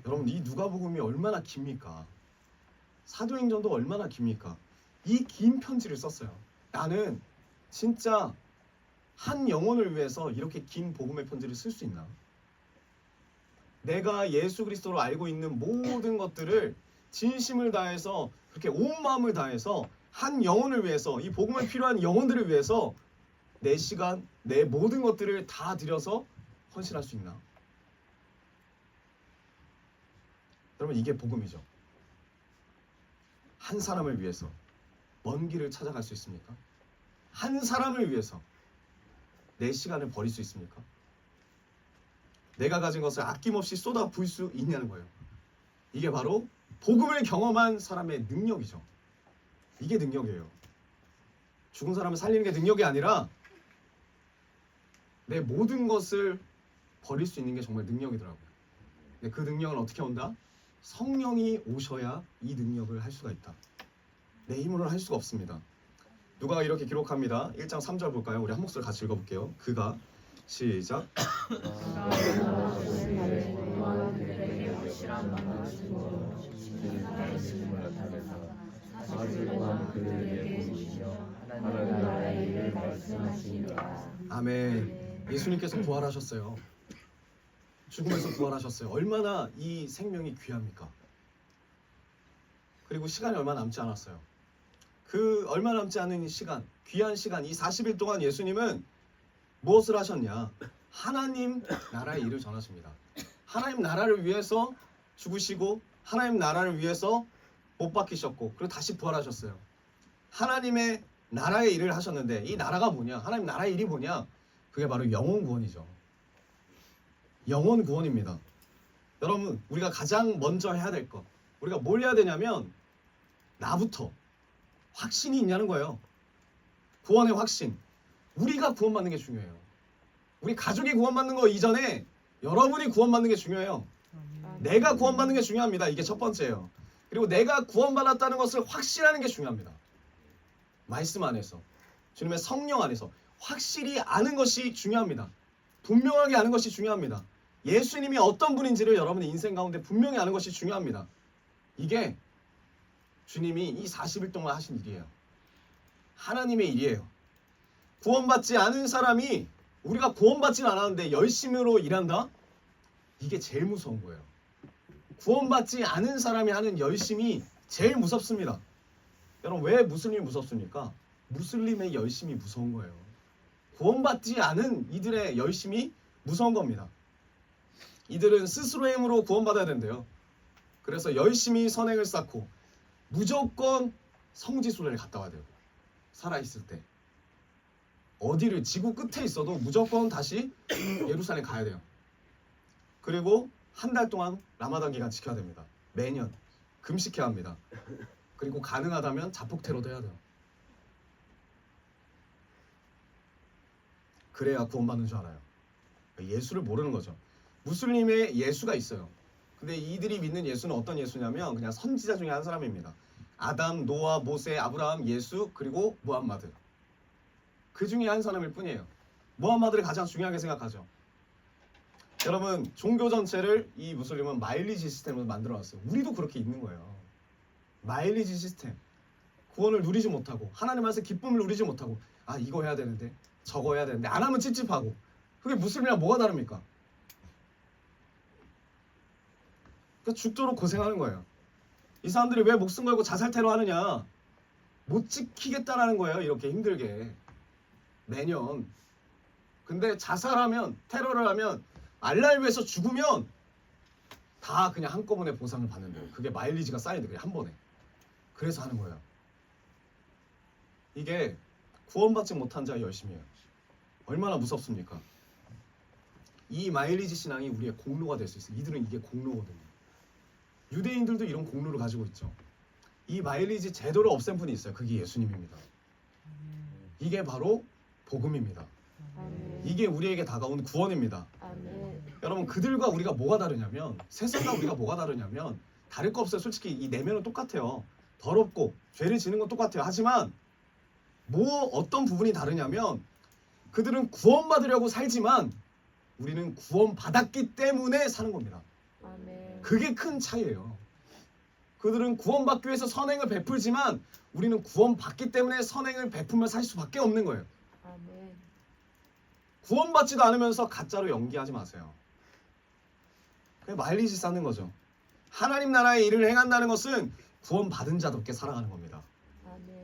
여러분, 이 누가복음이 얼마나 깁니까? 사도행전도 얼마나 깁니까? 이 긴 편지를 썼어요. 나는 진짜 한 영혼을 위해서 이렇게 긴 복음의 편지를 쓸 수 있나? 내가 예수 그리스도로 알고 있는 모든 것들을 진심을 다해서, 그렇게 온 마음을 다해서 한 영혼을 위해서, 이 복음에 필요한 영혼들을 위해서 내 시간, 내 모든 것들을 다 들여서 헌신할 수 있나? 여러분, 이게 복음이죠. 한 사람을 위해서 먼 길을 찾아갈 수 있습니까? 한 사람을 위해서 내 시간을 버릴 수 있습니까? 내가 가진 것을 아낌없이 쏟아 부을 수 있냐는 거예요. 이게 바로 복음을 경험한 사람의 능력이죠. 이게 능력이에요. 죽은 사람을 살리는 게 능력이 아니라 내 모든 것을 버릴 수 있는 게 정말 능력이더라고요. 근데 그 능력은 어떻게 온다? 성령이 오셔야 이 능력을 할 수가 있다. 내 힘으로는 할 수가 없습니다. 누가가 이렇게 기록합니다. 1장 3절 볼까요? 우리 한 목소리 같이 읽어볼게요. 그가 시작. 아멘. 예수님께서 부활하셨어요. 죽음에서 부활하셨어요. 얼마나 이 생명이 귀합니까? 그리고 시간이 얼마 남지 않았어요. 그 얼마 남지 않은 시간, 귀한 시간, 이 40일 동안 예수님은 무엇을 하셨냐? 하나님 나라의 일을 전하십니다. 하나님 나라를 위해서 죽으시고 하나님 나라를 위해서 못 박히셨고 그리고 다시 부활하셨어요. 하나님의 나라의 일을 하셨는데 이 나라가 뭐냐? 하나님 나라의 일이 뭐냐? 그게 바로 영혼 구원이죠. 영혼 구원입니다. 여러분, 우리가 가장 먼저 해야 될 것, 우리가 뭘 해야 되냐면 나부터 확신이 있냐는 거예요. 구원의 확신. 우리가 구원받는 게 중요해요. 우리 가족이 구원받는 거 이전에 여러분이 구원받는 게 중요해요. 내가 구원받는 게 중요합니다. 이게 첫 번째예요. 그리고 내가 구원받았다는 것을 확신하는 게 중요합니다. 말씀 안에서, 주님의 성령 안에서 확실히 아는 것이 중요합니다. 분명하게 아는 것이 중요합니다. 예수님이 어떤 분인지를 여러분의 인생 가운데 분명히 아는 것이 중요합니다. 이게 주님이 이 40일 동안 하신 일이에요. 하나님의 일이에요. 구원받지 않은 사람이, 우리가 구원받지는 않았는데 열심으로 일한다? 이게 제일 무서운 거예요. 구원받지 않은 사람이 하는 열심이 제일 무섭습니다. 여러분, 왜 무슬림이 무섭습니까? 무슬림의 열심이 무서운 거예요. 구원받지 않은 이들의 열심이 무서운 겁니다. 이들은 스스로의 힘으로 구원받아야 된대요. 그래서 열심히 선행을 쌓고 무조건 성지순례를 갔다 와야 돼요. 살아있을 때. 어디를 지구 끝에 있어도 무조건 다시 예루살렘 가야 돼요. 그리고 한 달 동안 라마단 기간 지켜야 됩니다. 매년 금식해야 합니다. 그리고 가능하다면 자폭 테러도 해야 돼요. 그래야 구원받는 줄 알아요. 예수를 모르는 거죠. 무슬림의 예수가 있어요. 근데 이들이 믿는 예수는 어떤 예수냐면 그냥 선지자 중에 한 사람입니다. 아담, 노아, 모세, 아브라함, 예수, 그리고 무함마드. 그 중에 한 사람일 뿐이에요. 무함마드를 가장 중요하게 생각하죠. 여러분, 종교 전체를 이 무슬림은 마일리지 시스템으로 만들어놨어요. 우리도 그렇게 있는 거예요. 마일리지 시스템. 구원을 누리지 못하고 하나님 안에서 기쁨을 누리지 못하고 아, 이거 해야 되는데 저거 해야 되는데 안 하면 찝찝하고. 그게 무슬림이랑 뭐가 다릅니까? 그러니까 죽도록 고생하는 거예요. 이 사람들이 왜 목숨 걸고 자살 테러 하느냐? 못 지키겠다라는 거예요. 이렇게 힘들게 매년. 근데 자살하면, 테러를 하면, 알라를 위해서 죽으면 다 그냥 한꺼번에 보상을 받는 거예요. 그게 마일리지가 쌓이는 거예요. 한 번에. 그래서 하는 거예요. 이게 구원받지 못한 자의 열심이에요. 얼마나 무섭습니까? 이 마일리지 신앙이 우리의 공로가 될 수 있어요. 이들은 이게 공로거든요. 유대인들도 이런 공로를 가지고 있죠. 이 마일리지 제도를 없앤 분이 있어요. 그게 예수님입니다. 이게 바로 복음입니다. 이게 우리에게 다가온 구원입니다. 여러분, 그들과 우리가 뭐가 다르냐면, 세상과 우리가 뭐가 다르냐면 다를 거 없어요. 솔직히 이 내면은 똑같아요. 더럽고 죄를 지는 건 똑같아요. 하지만 어떤 부분이 다르냐면, 그들은 구원받으려고 살지만 우리는 구원받았기 때문에 사는 겁니다. 그게 큰 차이예요. 그들은 구원받기 위해서 선행을 베풀지만 우리는 구원받기 때문에 선행을 베풀며 살 수밖에 없는 거예요. 구원받지도 않으면서 가짜로 연기하지 마세요. 그냥 마일리지 쌓는 거죠. 하나님 나라의 일을 행한다는 것은 구원받은 자답게 살아가는 겁니다.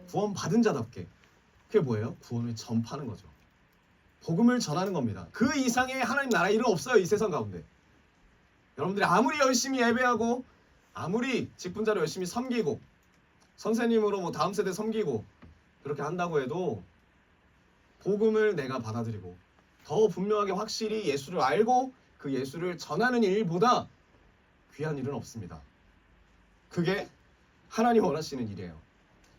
구원받은 자답게. 그게 뭐예요? 구원을 전파하는 거죠. 복음을 전하는 겁니다. 그 이상의 하나님 나라 일은 없어요. 이 세상 가운데. 여러분들이 아무리 열심히 예배하고 아무리 직분자로 열심히 섬기고 선생님으로 뭐 다음 세대 섬기고 그렇게 한다고 해도 복음을 내가 받아들이고 더 분명하게 확실히 예수를 알고 그 예수를 전하는 일보다 귀한 일은 없습니다. 그게 하나님 원하시는 일이에요.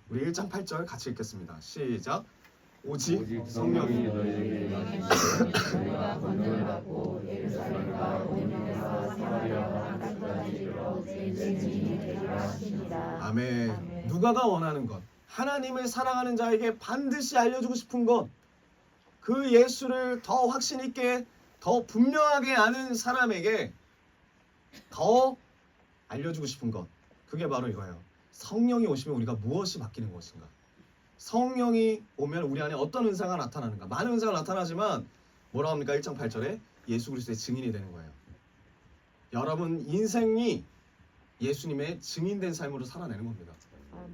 우리 1장 8절 같이 읽겠습니다. 시작. 오직 성령이 너희에게 임하시니 너희가 권능을 받고 예루살렘과 온 유대와 사마리아와 땅끝까지 이르러 제 증인이 되리라 하시니라. 아멘. 누가가 원하는 것, 하나님을 사랑하는 자에게 반드시 알려주고 싶은 것, 그 예수를 더 확신 있게 더 분명하게 아는 사람에게 더 알려주고 싶은 것, 그게 바로 이거예요. 성령이 오시면 우리가 무엇이 바뀌는 것인가? 성령이 오면 우리 안에 어떤 은사가 나타나는가? 많은 은사가 나타나지만 뭐라고 합니까? 1장 8절에 예수 그리스도의 증인이 되는 거예요. 여러분 인생이 예수님의 증인된 삶으로 살아내는 겁니다.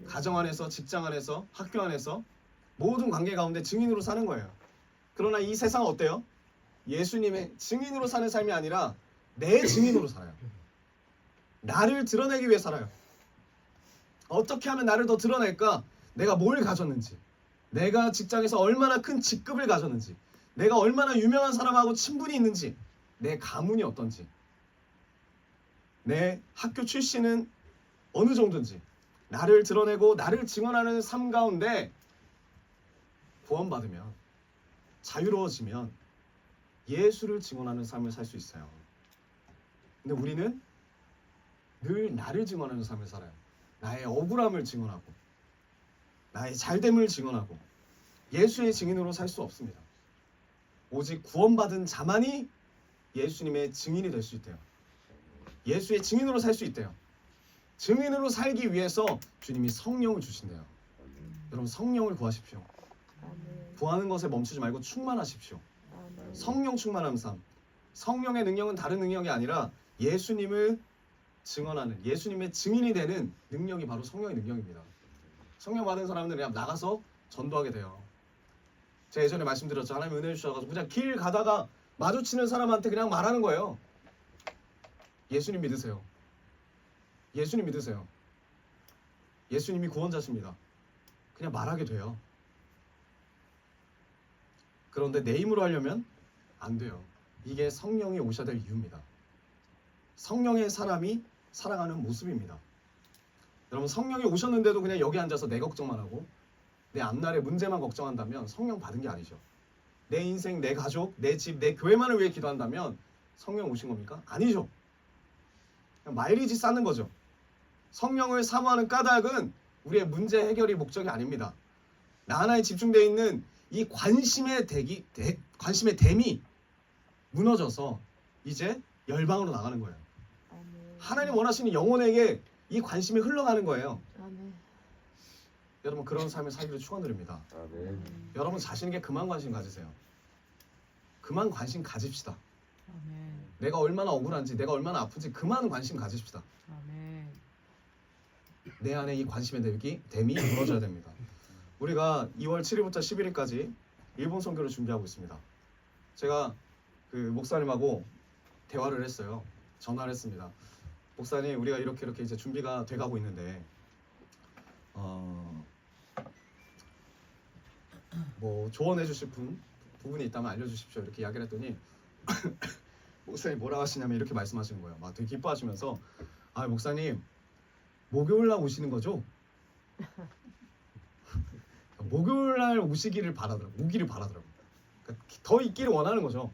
가정 안에서, 직장 안에서, 학교 안에서 모든 관계 가운데 증인으로 사는 거예요. 그러나 이 세상은 어때요? 예수님의 증인으로 사는 삶이 아니라 내 증인으로 살아요. 나를 드러내기 위해 살아요. 어떻게 하면 나를 더 드러낼까? 내가 뭘 가졌는지, 내가 직장에서 얼마나 큰 직급을 가졌는지, 내가 얼마나 유명한 사람하고 친분이 있는지, 내 가문이 어떤지, 내 학교 출신은 어느 정도인지 나를 드러내고 나를 증언하는 삶 가운데 구원받으면, 자유로워지면 예수를 증언하는 삶을 살 수 있어요. 근데 우리는 늘 나를 증언하는 삶을 살아요. 나의 억울함을 증언하고 나의 잘됨을 증언하고 예수의 증인으로 살 수 없습니다. 오직 구원받은 자만이 예수님의 증인이 될 수 있대요. 예수의 증인으로 살 수 있대요. 증인으로 살기 위해서 주님이 성령을 주신대요. 여러분 성령을 구하십시오. 구하는 것에 멈추지 말고 충만하십시오. 성령 충만한 삶. 성령의 능력은 다른 능력이 아니라 예수님을 증언하는, 예수님의 증인이 되는 능력이 바로 성령의 능력입니다. 성령 받은 사람들은 그냥 나가서 전도하게 돼요. 제가 예전에 말씀드렸죠. 하나님 은혜 주셔가지고 그냥 길 가다가 마주치는 사람한테 그냥 말하는 거예요. 예수님 믿으세요. 예수님 믿으세요. 예수님이 구원자십니다. 그냥 말하게 돼요. 그런데 내 힘으로 하려면 안 돼요. 이게 성령이 오셔야 될 이유입니다. 성령의 사람이 살아가는 모습입니다. 여러분 성령이 오셨는데도 그냥 여기 앉아서 내 걱정만 하고 내 앞날의 문제만 걱정한다면 성령 받은 게 아니죠. 내 인생, 내 가족, 내 집, 내 교회만을 위해 기도한다면 성령 오신 겁니까? 아니죠. 그냥 마일리지 쌓는 거죠. 성령을 사모하는 까닭은 우리의 문제 해결이 목적이 아닙니다. 나 하나에 집중되어 있는 이 관심의 댐이 무너져서 이제 열방으로 나가는 거예요. 하나님 원하시는 영혼에게 이 관심이 흘러가는 거예요. 여러분 그런 삶을 살기를 축원드립니다. 아멘. 여러분 자신에게 그만 관심 가지세요. 그만 관심 가집시다. 내가 얼마나 억울한지, 내가 얼마나 아픈지 그만 관심 가집시다. 내 안에 이 관심의 댐이 무너져야 됩니다. 우리가 2월 7일부터 11일까지 일본 선교를 준비하고 있습니다. 제가 그 목사님하고 대화를 했어요. 전화를 했습니다. 목사님, 우리가 이렇게 이제 준비가 돼가고 있는데 뭐 조언해 주실 부분이 있다면 알려주십시오. 이렇게 이야기를 했더니 목사님 뭐라 하시냐면 이렇게 말씀하시는 거예요. 막 되게 기뻐하시면서 아 목사님 목요일 날 오시는 거죠? 목요일 날 오기를 바라더라고. 그러니까 더 있기를 원하는 거죠.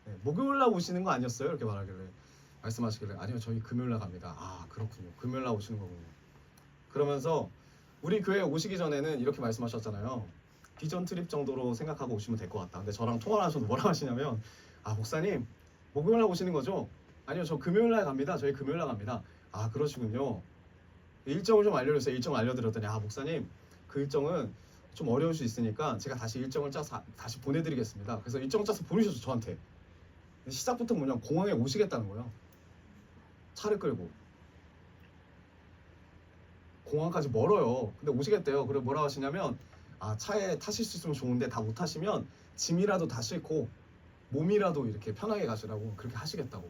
네, 목요일 날 오시는 거 아니었어요? 이렇게 말씀하시길래 아니요, 저희 금요일 날 갑니다. 아, 그렇군요. 금요일 날 오시는 거군요. 그러면서 우리 교회 오시기 전에는 이렇게 말씀하셨잖아요. 비전 트립 정도로 생각하고 오시면 될 것 같다. 근데 저랑 통화를 하셔도 뭐라고 하시냐면, 아, 목사님 목요일 날 오시는 거죠? 아니요, 저 금요일 날 갑니다. 저희 금요일 날 갑니다. 아, 그러시군요. 일정을 좀 알려주세요. 일정을 알려드렸더니, 아, 목사님 그 일정은 좀 어려울 수 있으니까 제가 다시 일정을 짜서 다시 보내드리겠습니다. 그래서 일정 짜서 보내셨어, 저한테. 시작부터 뭐냐, 공항에 오시겠다는 거예요. 차를 끌고 공항까지 멀어요. 근데 오시겠대요. 그리고 뭐라고 하시냐면, 아, 차에 타실 수 있으면 좋은데 다 못 타시면 짐이라도 다 싣고 몸이라도 이렇게 편하게 가시라고 그렇게 하시겠다고.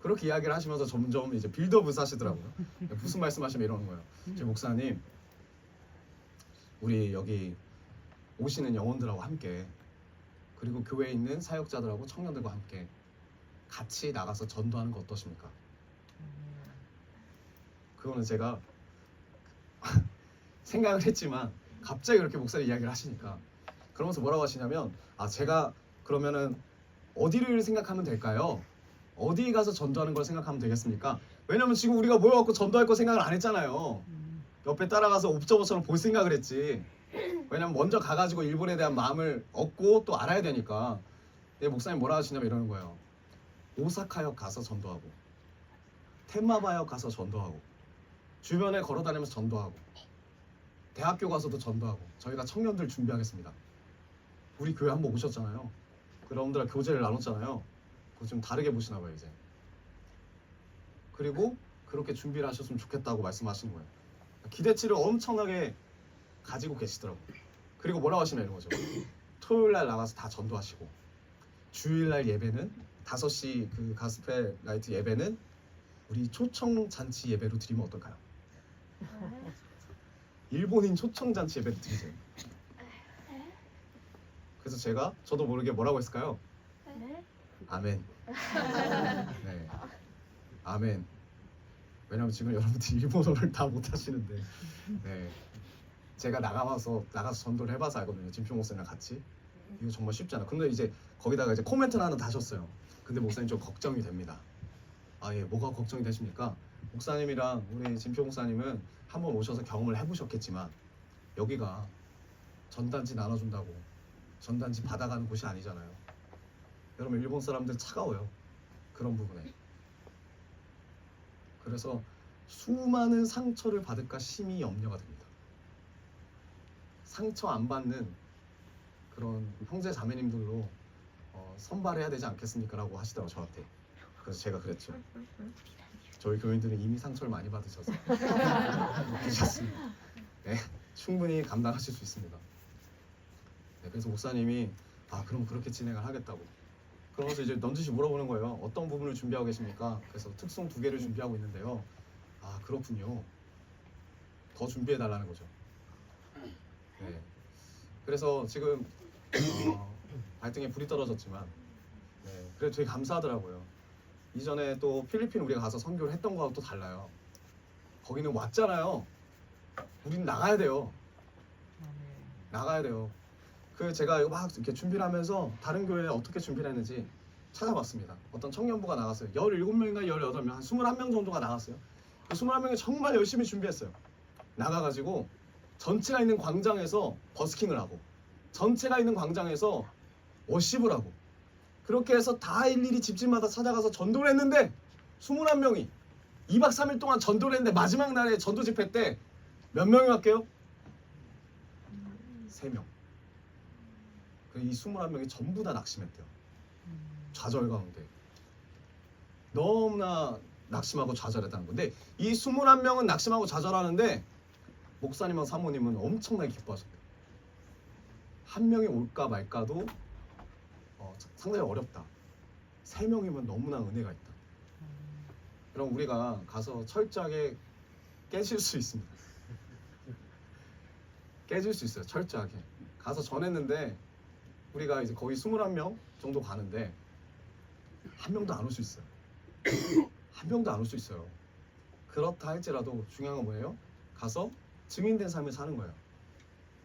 그렇게 이야기를 하시면서 점점 이제 빌드업을 사시더라고요. 무슨 말씀하시면 이러는 거예요. 제 목사님, 우리 여기 오시는 영혼들하고 함께, 그리고 교회에 있는 사역자들하고 청년들과 함께 같이 나가서 전도하는 거 어떠십니까? 그거는 제가 생각을 했지만 갑자기 그렇게 목사님 이야기를 하시니까, 그러면서 뭐라고 하시냐면, 아, 제가 그러면은 어디를 생각하면 될까요? 어디 가서 전도하는 걸 생각하면 되겠습니까? 왜냐면 지금 우리가 모여갖고 전도할 거 생각을 안 했잖아요. 옆에 따라가서 옵저버처럼 볼 생각을 했지. 왜냐면 먼저 가가지고 일본에 대한 마음을 얻고 또 알아야 되니까. 목사님 뭐라 하시냐면 이러는 거예요. 오사카역 가서 전도하고, 텐마바역 가서 전도하고, 주변에 걸어다니면서 전도하고, 대학교 가서도 전도하고, 저희가 청년들 준비하겠습니다. 우리 교회 한번 오셨잖아요. 여러분들과 교제를 나눴잖아요. 그거 좀 다르게 보시나 봐요, 이제. 그리고 그렇게 준비를 하셨으면 좋겠다고 말씀하시는 거예요. 기대치를 엄청나게 가지고 계시더라고요. 그리고 뭐라고 하시냐 이런 거죠. 토요일 날 나가서 다 전도하시고, 주일 날 예배는 5시 그 가스펠 나이트 예배는 우리 초청 잔치 예배로 드리면 어떨까요? 일본인 초청 잔치 예배를 드리세요. 그래서 저도 모르게 뭐라고 했을까요? 아멘. 네, 아멘. 왜냐면 지금 여러분들이 일본어를 다 못하시는데, 네, 제가 나가서 전도를 해봐서 알거든요. 진표 목사님이랑 같이. 이거 정말 쉽지 않아. 근데 이제 거기다가 이제 코멘트를 하나 다셨어요. 근데 목사님 좀 걱정이 됩니다. 아, 예, 뭐가 걱정이 되십니까? 목사님이랑 우리 진표 목사님은 한번 오셔서 경험을 해보셨겠지만, 여기가 전단지 나눠준다고 전단지 받아가는 곳이 아니잖아요. 여러분, 일본 사람들 차가워요. 그런 부분에. 그래서 수많은 상처를 받을까 심히 염려가 됩니다. 상처 안 받는 그런 형제 자매님들로 선발해야 되지 않겠습니까? 라고 하시더라고요, 저한테. 그래서 제가 그랬죠. 저희 교인들은 이미 상처를 많이 받으셔서 괜찮습니다. 네, 충분히 감당하실 수 있습니다. 네, 그래서 목사님이, 아, 그럼 그렇게 진행을 하겠다고. 그러면서 이제 넌지시 물어보는 거예요. 어떤 부분을 준비하고 계십니까? 그래서 특송 2개를 준비하고 있는데요. 아, 그렇군요. 더 준비해 달라는 거죠. 네. 그래서 지금 발등에 불이 떨어졌지만, 네, 그래도 되게 감사하더라고요. 이전에 또 필리핀 우리가 가서 선교를 했던 거하고 또 달라요. 거기는 왔잖아요. 우린 나가야 돼요. 나가야 돼요. 제가 이거 막 이렇게 준비를 하면서 다른 교회에 어떻게 준비를 했는지 찾아봤습니다. 어떤 청년부가 나갔어요. 17명인가 18명, 한 21명 정도가 나갔어요. 그 21명이 정말 열심히 준비했어요. 나가가지고 전체가 있는 광장에서 버스킹을 하고, 전체가 있는 광장에서 워십을 하고, 그렇게 해서 다 일일이 집집마다 찾아가서 전도를 했는데, 21명이 2박 3일 동안 전도를 했는데, 마지막 날에 전도 집회 때 몇 명이 왔게요? 3명. 이 21명이 전부 다 낙심했대요. 좌절 가운데. 너무나 낙심하고 좌절했다는 건데, 이 21명은 낙심하고 좌절하는데 목사님과 사모님은 엄청나게 기뻐하셨대요. 한 명이 올까 말까도 상당히 어렵다. 3명이면 너무나 은혜가 있다. 그럼 우리가 가서 철저하게 깨질 수 있습니다. 깨질 수 있어요. 철저하게. 가서 전했는데 우리가 이제 거의 21명 정도 가는데 한 명도 안 올 수 있어요. 한 명도 안 올 수 있어요. 그렇다 할지라도 중요한 건 뭐예요? 가서 증인된 삶을 사는 거예요.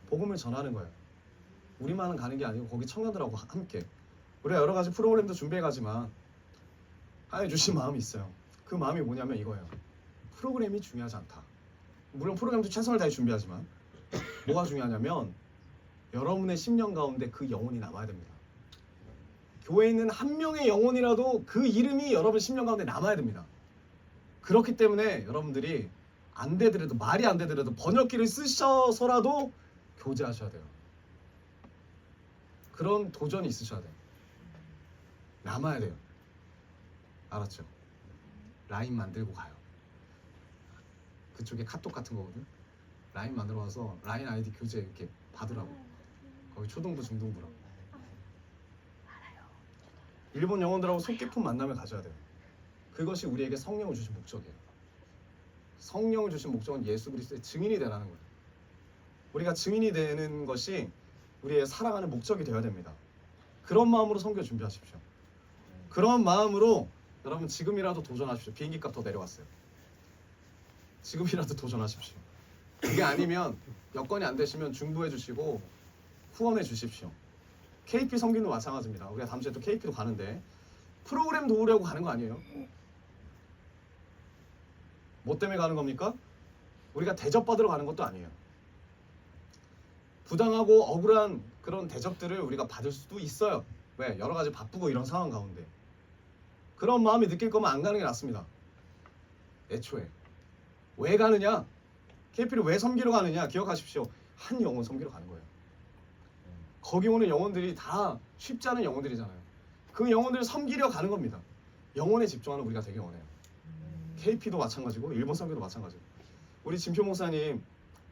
복음을 전하는 거예요. 우리만은 가는 게 아니고 거기 청년들하고 함께. 우리가 여러 가지 프로그램도 준비해 가지만 하나님 주신 마음이 있어요. 그 마음이 뭐냐면 이거예요. 프로그램이 중요하지 않다. 물론 프로그램도 최선을 다해 준비하지만 뭐가 중요하냐면 여러분의 10년 가운데 그 영혼이 남아야 됩니다. 교회에 있는 한 명의 영혼이라도 그 이름이 여러분 10년 가운데 남아야 됩니다. 그렇기 때문에 여러분들이 안 되더라도, 말이 안 되더라도 번역기를 쓰셔서라도 교제하셔야 돼요. 그런 도전이 있으셔야 돼요. 남아야 돼요. 알았죠? 라인 만들고 가요. 그쪽에 카톡 같은 거거든. 라인 만들어 와서 라인 아이디 교재 이렇게 받으라고. 거기 초등부 중등부라고. 일본 영혼들하고 속 깊은 만남을 가져야 돼요. 그것이 우리에게 성령을 주신 목적이에요. 성령을 주신 목적은 예수 그리스도의 증인이 되라는 거예요. 우리가 증인이 되는 것이 우리의 살아가는 목적이 되어야 됩니다. 그런 마음으로 선교 준비하십시오. 그런 마음으로 여러분 지금이라도 도전하십시오. 비행기 값 더 내려왔어요. 지금이라도 도전하십시오. 그게 아니면 여건이 안 되시면 중부해 주시고 후원해 주십시오. KP 성기도 마찬가지입니다. 우리가 다음 주에 또 KP도 가는데 프로그램 도우려고 가는 거 아니에요. 뭐 때문에 가는 겁니까? 우리가 대접받으러 가는 것도 아니에요. 부당하고 억울한 그런 대접들을 우리가 받을 수도 있어요. 왜? 여러 가지 바쁘고 이런 상황 가운데. 그런 마음이 느낄 거면 안 가는 게 낫습니다. 애초에. 왜 가느냐? KP를 왜 섬기러 가느냐? 기억하십시오. 한 영혼 섬기러 가는 거예요. 거기 오는 영혼들이 다 쉽지 않은 영혼들이잖아요. 그 영혼들을 섬기려 가는 겁니다. 영혼에 집중하는 우리가 되게 원해요. KP도 마찬가지고 일본 선교도 마찬가지고. 우리 진표 목사님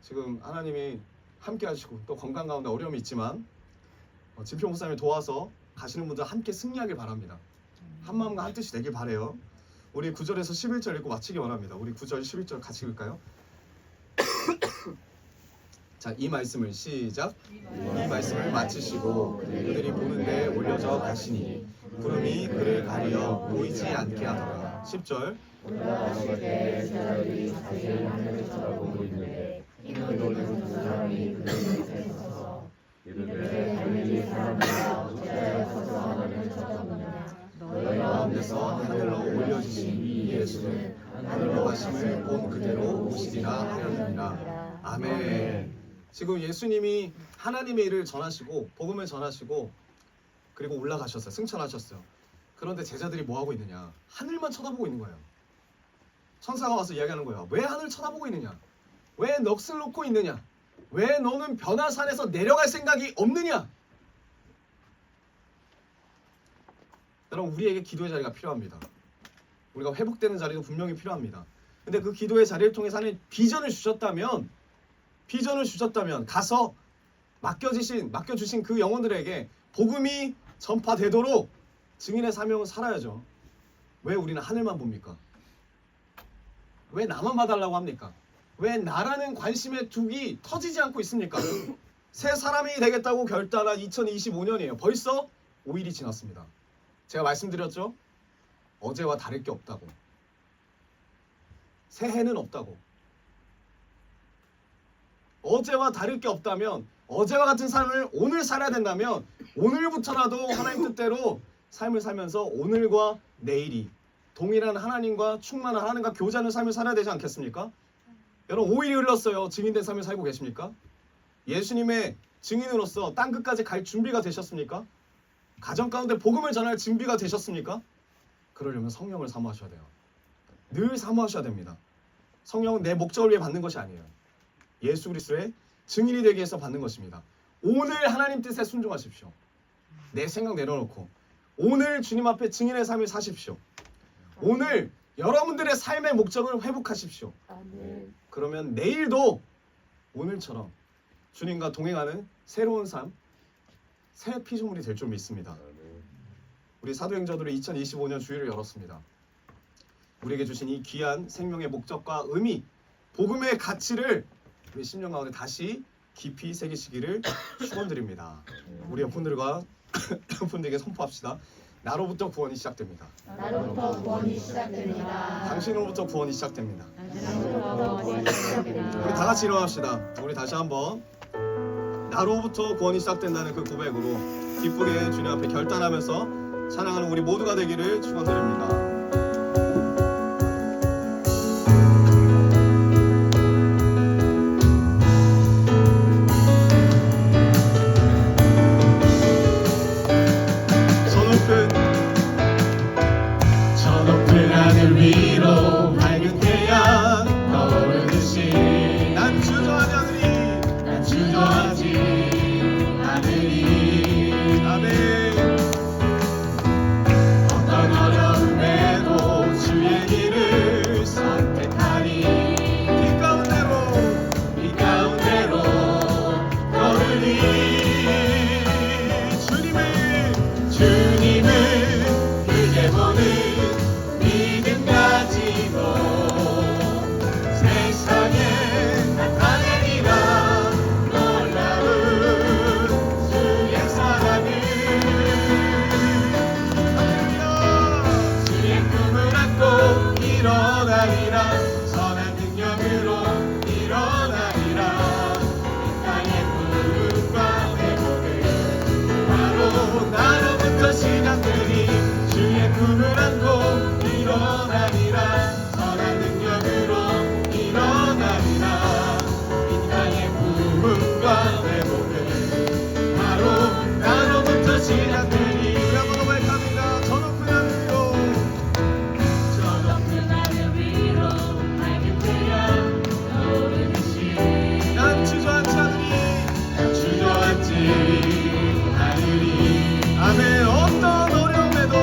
지금 하나님이 함께 하시고 또 건강 가운데 어려움이 있지만 진표 목사님을 도와서 가시는 분들 함께 승리하길 바랍니다. 한 마음과 한 뜻이 되길 바래요. 우리 9절에서 11절 읽고 마치기 원합니다. 우리 9절 11절 같이 읽을까요? 자, 이 말씀을 시작. 이 말씀을 마치시고 그들이 보는데 올려져 가시니 구름이 그를 가리어 보이지 않게 하더라. 10절. 올라가실 때 제자들이 자세히 하늘을 쳐다보고 있는데 힘을 돌리는 두 사람이 그 밑에 서서 이르되 갈릴리 사람들아 어찌하여 하늘을 쳐다보느냐 너희 가운데서 하늘로 올려주신 이 예수는 하늘로 가심을 본 그대로 오시리라 하였느니라. 아멘. 지금 예수님이 하나님의 일을 전하시고 복음을 전하시고 그리고 올라가셨어요. 승천하셨어요. 그런데 제자들이 뭐 하고 있느냐? 하늘만 쳐다보고 있는 거예요. 천사가 와서 이야기하는 거예요. 왜 하늘 쳐다보고 있느냐? 왜 넋을 놓고 있느냐? 왜 너는 변화산에서 내려갈 생각이 없느냐? 여러분, 우리에게 기도의 자리가 필요합니다. 우리가 회복되는 자리도 분명히 필요합니다. 근데 그 기도의 자리를 통해서 하나님 비전을 주셨다면 가서 맡겨주신 그 영혼들에게 복음이 전파되도록 증인의 사명을 살아야죠. 왜 우리는 하늘만 봅니까? 왜 나만 봐달라고 합니까? 왜 나라는 관심의 둑이 터지지 않고 있습니까? 새 사람이 되겠다고 결단한 2025년이에요. 벌써 5일이 지났습니다. 제가 말씀드렸죠? 어제와 다를 게 없다고. 새해는 없다고. 어제와 다를 게 없다면, 어제와 같은 삶을 오늘 살아야 된다면 오늘부터라도 하나님 뜻대로 삶을 살면서 오늘과 내일이 동일한 하나님과 충만한 하나님과 교제하는 삶을 살아야 되지 않겠습니까? 여러분, 5일이 흘렀어요. 증인된 삶을 살고 계십니까? 예수님의 증인으로서 땅끝까지 갈 준비가 되셨습니까? 가정 가운데 복음을 전할 준비가 되셨습니까? 그러려면 성령을 사모하셔야 돼요. 늘 사모하셔야 됩니다. 성령은 내 목적을 위해 받는 것이 아니에요. 예수 그리스도의 증인이 되기 위해서 받는 것입니다. 오늘 하나님 뜻에 순종하십시오. 내 생각 내려놓고 오늘 주님 앞에 증인의 삶을 사십시오. 오늘 여러분들의 삶의 목적을 회복하십시오. 그러면 내일도 오늘처럼 주님과 동행하는 새로운 삶, 새 피조물이 될 줄 믿습니다. 우리 사도행전으로 2025년 주일을 열었습니다. 우리에게 주신 이 귀한 생명의 목적과 의미, 복음의 가치를 우리 10년 가운데 다시 깊이 새기시기를 축원드립니다. 우리 옆분들과 분들에게 선포합시다. 나로부터 구원이 시작됩니다. 나로부터 구원이 시작됩니다. 당신으로부터 구원이 시작됩니다. 당신으로부터 구원이 시작됩니다. 우리 다 같이 일어납시다. 우리 다시 한번 나로부터 구원이 시작된다는 그 고백으로 기쁘게 주님 앞에 결단하면서 찬양하는 우리 모두가 되기를 축원드립니다. 저 높은 하늘 위로 밝은 태양 떠오르듯이 난 주저하지 않으리. 난 주저하지 않으리. 아멘. 어떤 어려움에도 주의 길을 선택하리. 이 가운데로 걸으리. 주님을 크게 보는 믿음 가지고 세상에 나타내리라. 놀라운 주의 사랑을. 주의 꿈을 안고 일어나리라. 선한 능력으로 일어나리라. 이 땅의 부름과 회복을 바로 나로부터 시작되리. 주의 꿈을 안고 일어나리라. 선한 능력으로 일어나리라. 이 땅의 부흥과 회복은 바로 나로부터 시작되리. 우리 한번 더 고백합니다. 저 높은 하늘 위로 저 높은 하늘 위로 밝은 태양 떠오르듯이 난 주저앉지 않으리. 난 주저앉지 않으리. 아멘. 어떤 어려움에도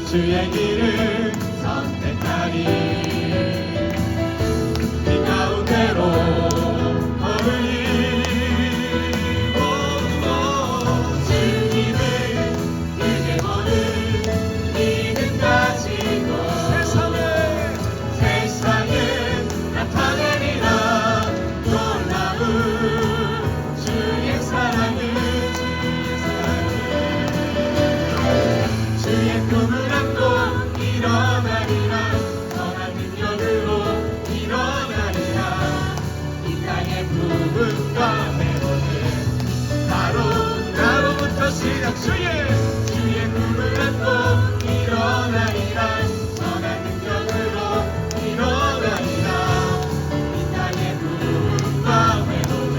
주의 길을 선택하리. 이 가운데로 걸으리. 주님을 크게 보는 믿음 가지고 세상에 나타내리라. 놀라운 주의 사랑을. 주의 꿈을 안고 일어나리라. 선한 능력으로 일어나리라. 이 땅의 부흥과 회복은 바로 나로부터 시작. 주의 꿈을 안고 일어나리라. 선한 능력으로 일어나리라. 이 땅의 부흥과 회복은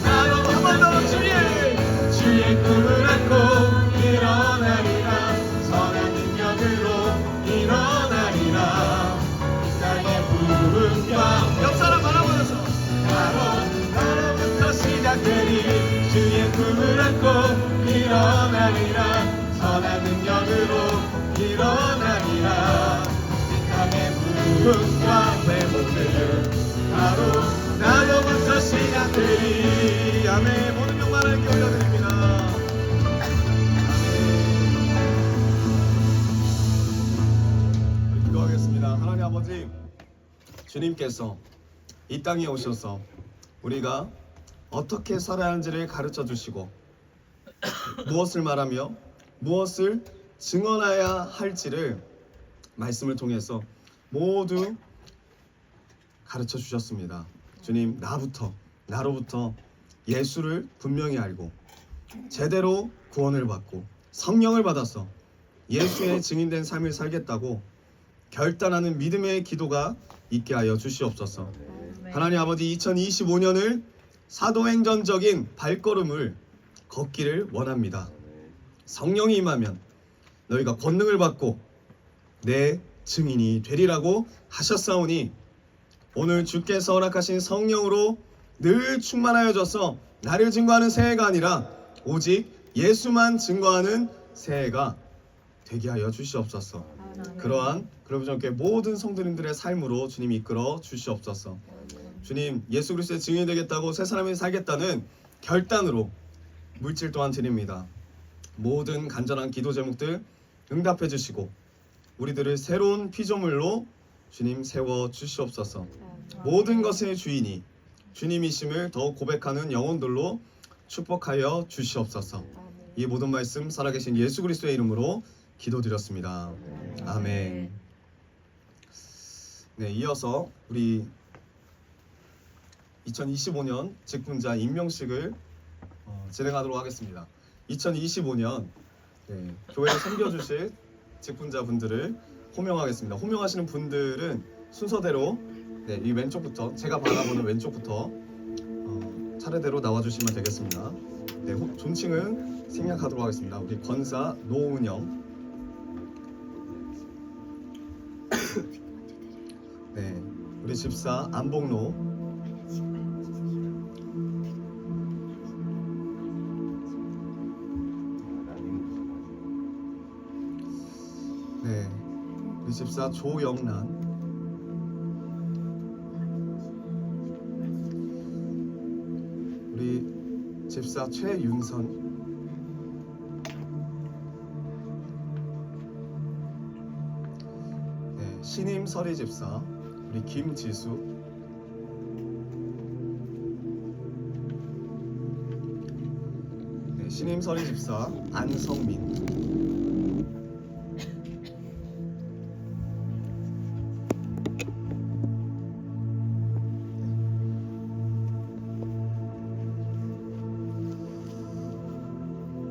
바로 나로부터 주의 꿈을 안고 일어나리라. 선한 능력으로 일어나리라. 이 땅의 부흥과 옆 사람 바라보면서 바로 나로부터 시작되리. 주의 꿈을 안고 일어나리라. 선한 능력으로 일어나리라. 이 땅의 부흥과 회복은 바로 나로부터 시작되리. 아멘. 모든 영광 하나님께 올려드립니다. 우리 기도하겠습니다. 하나님 아버지, 주님께서 이 땅에 오셔서 우리가 어떻게 살아야 하는지를 가르쳐 주시고 무엇을 말하며 무엇을 증언해야 할지를 말씀을 통해서 모두 가르쳐 주셨습니다. 주님, 나로부터 예수를 분명히 알고 제대로 구원을 받고 성령을 받아서 예수의 증인된 삶을 살겠다고 결단하는 믿음의 기도가 있게 하여 주시옵소서. 하나님 아버지, 2025년을 사도행전적인 발걸음을 걷기를 원합니다. 성령이 임하면 너희가 권능을 받고 내 증인이 되리라고 하셨사오니 오늘 주께서 허락하신 성령으로 늘 충만하여져서 나를 증거하는 새해가 아니라 오직 예수만 증거하는 새해가 되게 하여 주시옵소서. 그러한 그러므로 모든 성도님들의 삶으로 주님 이끌어 주시옵소서. 주님, 예수 그리스도의 증인이 되겠다고 새 사람이 살겠다는 결단으로 물질 또한 드립니다. 모든 간절한 기도 제목들 응답해 주시고 우리들을 새로운 피조물로 주님 세워 주시옵소서. 모든 것의 주인이 주님이심을 더욱 고백하는 영혼들로 축복하여 주시옵소서. 이 모든 말씀 살아계신 예수 그리스도의 이름으로 기도드렸습니다. 아멘. 네, 이어서 우리 2025년 직분자 임명식을 진행하도록 하겠습니다. 2025년 교회를 섬겨주실 직분자분들을 호명하겠습니다. 호명하시는 분들은 순서대로 이 왼쪽부터, 제가 바라보는 왼쪽부터 차례대로 나와주시면 되겠습니다. 존칭은 생략하도록 하겠습니다. 우리 권사 노은영, 우리 집사 안복로, 우리 집사 조영란, 우리 집사 최윤선, 신임 서리 집사 우리 김지수, 신임 서리 집사 안성민,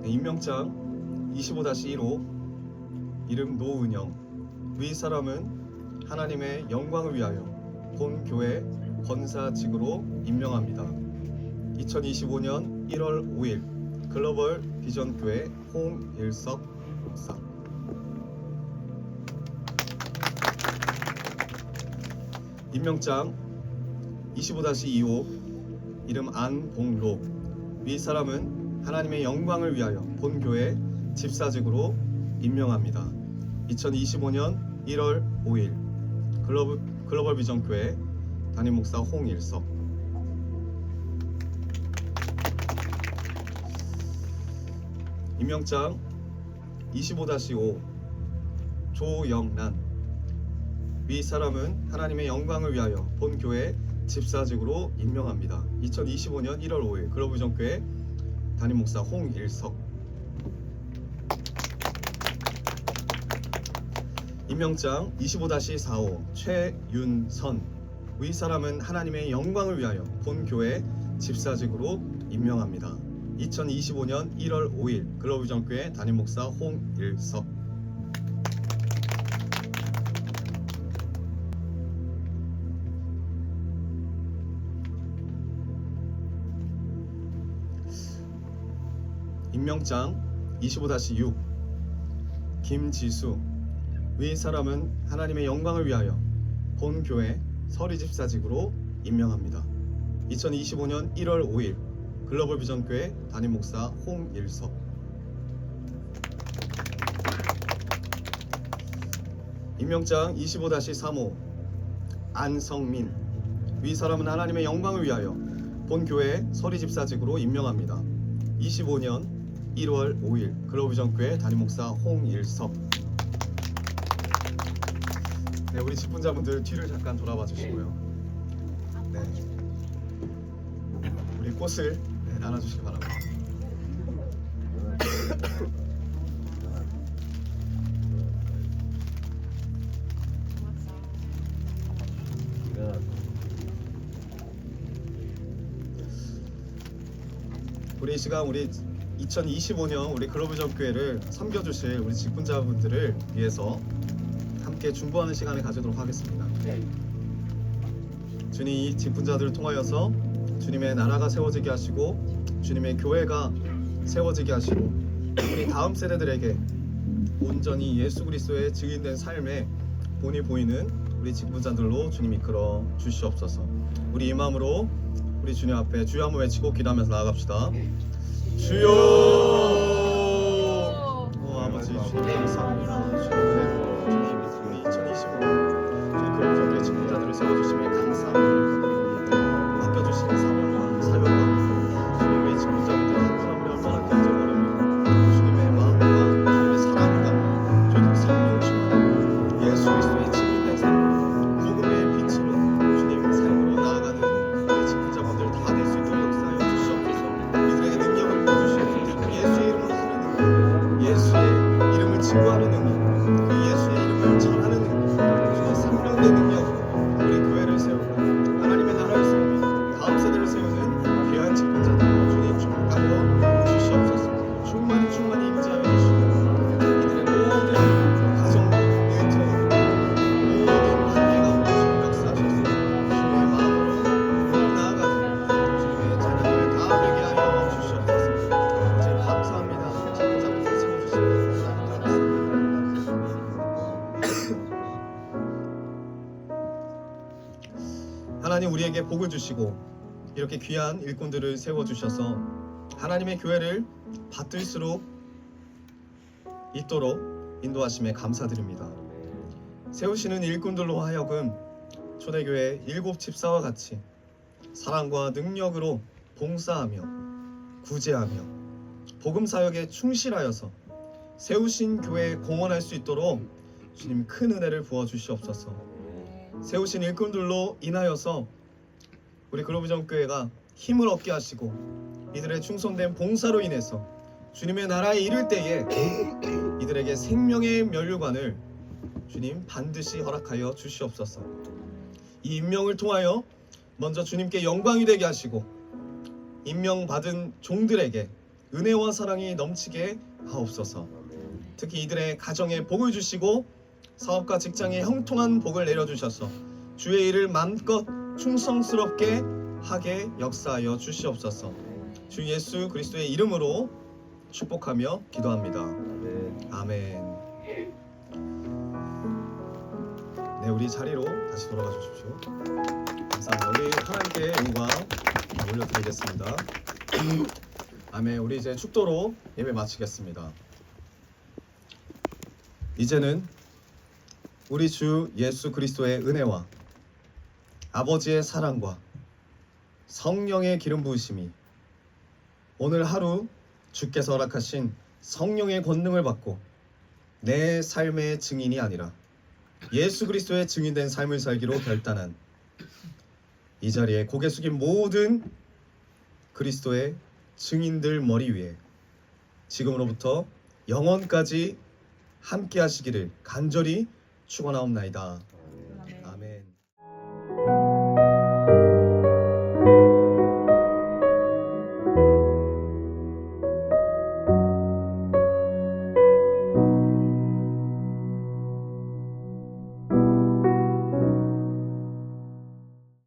임명장 25-1호 이름 노은영, 위 사람은 하나님의 영광을 위하여 본 교회 권사직으로 임명합니다. 2025년 1월 5일 글로벌 비전 교회 홍일석 목사. 임명장 25-2호 이름 안봉로, 위 사람은 하나님의 영광을 위하여 본 교회 집사직으로 임명합니다. 2025년 1월 5일 글로벌 비전 교회 담임 목사 홍일석. 임명장 25-5 조영란, 위 사람은 하나님의 영광을 위하여 본 교회 집사직으로 임명합니다. 2025년 1월 5일 글로벌 비전 교회 담임 목사 홍일석. 임명장 25-45 최윤선, 위 사람은 하나님의 영광을 위하여 본 교회 집사직으로 임명합니다. 2025년 1월 5일 글로벌 비전 교회 담임 목사 홍일석. 임명장 25-6 김지수, 위 사람은 하나님의 영광을 위하여 본 교회 서리 집사직으로 임명합니다. 2025년 1월 5일 글로벌 비전 교회 담임 목사 홍일석. 임명장 25-35 안성민, 위 사람은 하나님의 영광을 위하여 본 교회 서리 집사직으로 임명합니다. 25년 1월 5일 글로벌 비전 교회 담임 목사 홍일석. 우리 직분자분들 뒤를 잠깐 돌아봐 주시고요. 우리 꽃을 나눠주시기 바랍니다. 우리 이 시간 우리 2025년 우리 글로벌 비전 교회를 섬겨주실 우리 직분자분들을 위해서 함께 중보하는 시간을 가지도록 하겠습니다. 주님, 이 직분자들을 통하여서 주님의 나라가 세워지게 하시고 주님의 교회가 세워지게 하시고 우리 다음 세대들에게 온전히 예수 그리스도의 증인된 삶에 본이 보이는 우리 직분자들로 주님 이끌어 주시옵소서. 우리 이 마음으로 우리 주님 앞에 주여 한번 외치고 기도하면서 나아갑시다. 주여! 아버지 주님 감사합니다. 주님 우리 2025년 주님 그런 저들의 직분자들을 세워주시며 감사합니다. 맡겨주신 사명과 주님 우리 직분자분들 한 사람을 얼마나 견제하며 주님의 마음과 주님의 사랑과 주님 성령심과 예수 그리스도의 증인된 삶 복음의 빛으로 주님 삶으로 나아가는 우리 직분자분들 다 될 수 있도록 역사하여 주시옵소서. 이들에게 능력을 부어주시옵소서. 예수의 이름으로 하는 능력, 예수의 이름을 증거하는 능력, 그 예수의 이름을 전하는 능력, 주의 생명의 능력으로 우리 교회를 세우고 우리에게 복을 주시고 이렇게 귀한 일꾼들을 세워주셔서 하나님의 교회를 받들수록 있도록 인도하심에 감사드립니다. 세우시는 일꾼들로 하여금 초대교회 7 집사와 같이 사랑과 능력으로 봉사하며 구제하며 복음사역에 충실하여서 세우신 교회에 공헌할 수 있도록 주님 큰 은혜를 부어주시옵소서. 세우신 일꾼들로 인하여서 우리 글로비전교회가 힘을 얻게 하시고 이들의 충성된 봉사로 인해서 주님의 나라에 이를 때에 이들에게 생명의 면류관을 주님 반드시 허락하여 주시옵소서. 이 임명을 통하여 먼저 주님께 영광이 되게 하시고 임명받은 종들에게 은혜와 사랑이 넘치게 하옵소서. 특히 이들의 가정에 복을 주시고 사업과 직장에 형통한 복을 내려주셔서 주의 일을 마음껏 충성스럽게 하게 역사하여 주시옵소서. 주 예수 그리스도의 이름으로 축복하며 기도합니다. 아멘. 네, 우리 자리로 다시 돌아가 주십시오. 감사합니다. 우리 하나님께 영광 올려드리겠습니다. 아멘. 우리 이제 축도로 예배 마치겠습니다. 이제는 우리 주 예수 그리스도의 은혜와 아버지의 사랑과 성령의 기름 부으심이 오늘 하루 주께서 허락하신 성령의 권능을 받고 내 삶의 증인이 아니라 예수 그리스도의 증인된 삶을 살기로 결단한 이 자리에 고개 숙인 모든 그리스도의 증인들 머리 위에 지금으로부터 영원까지 함께 하시기를 간절히 축원하옵나이다.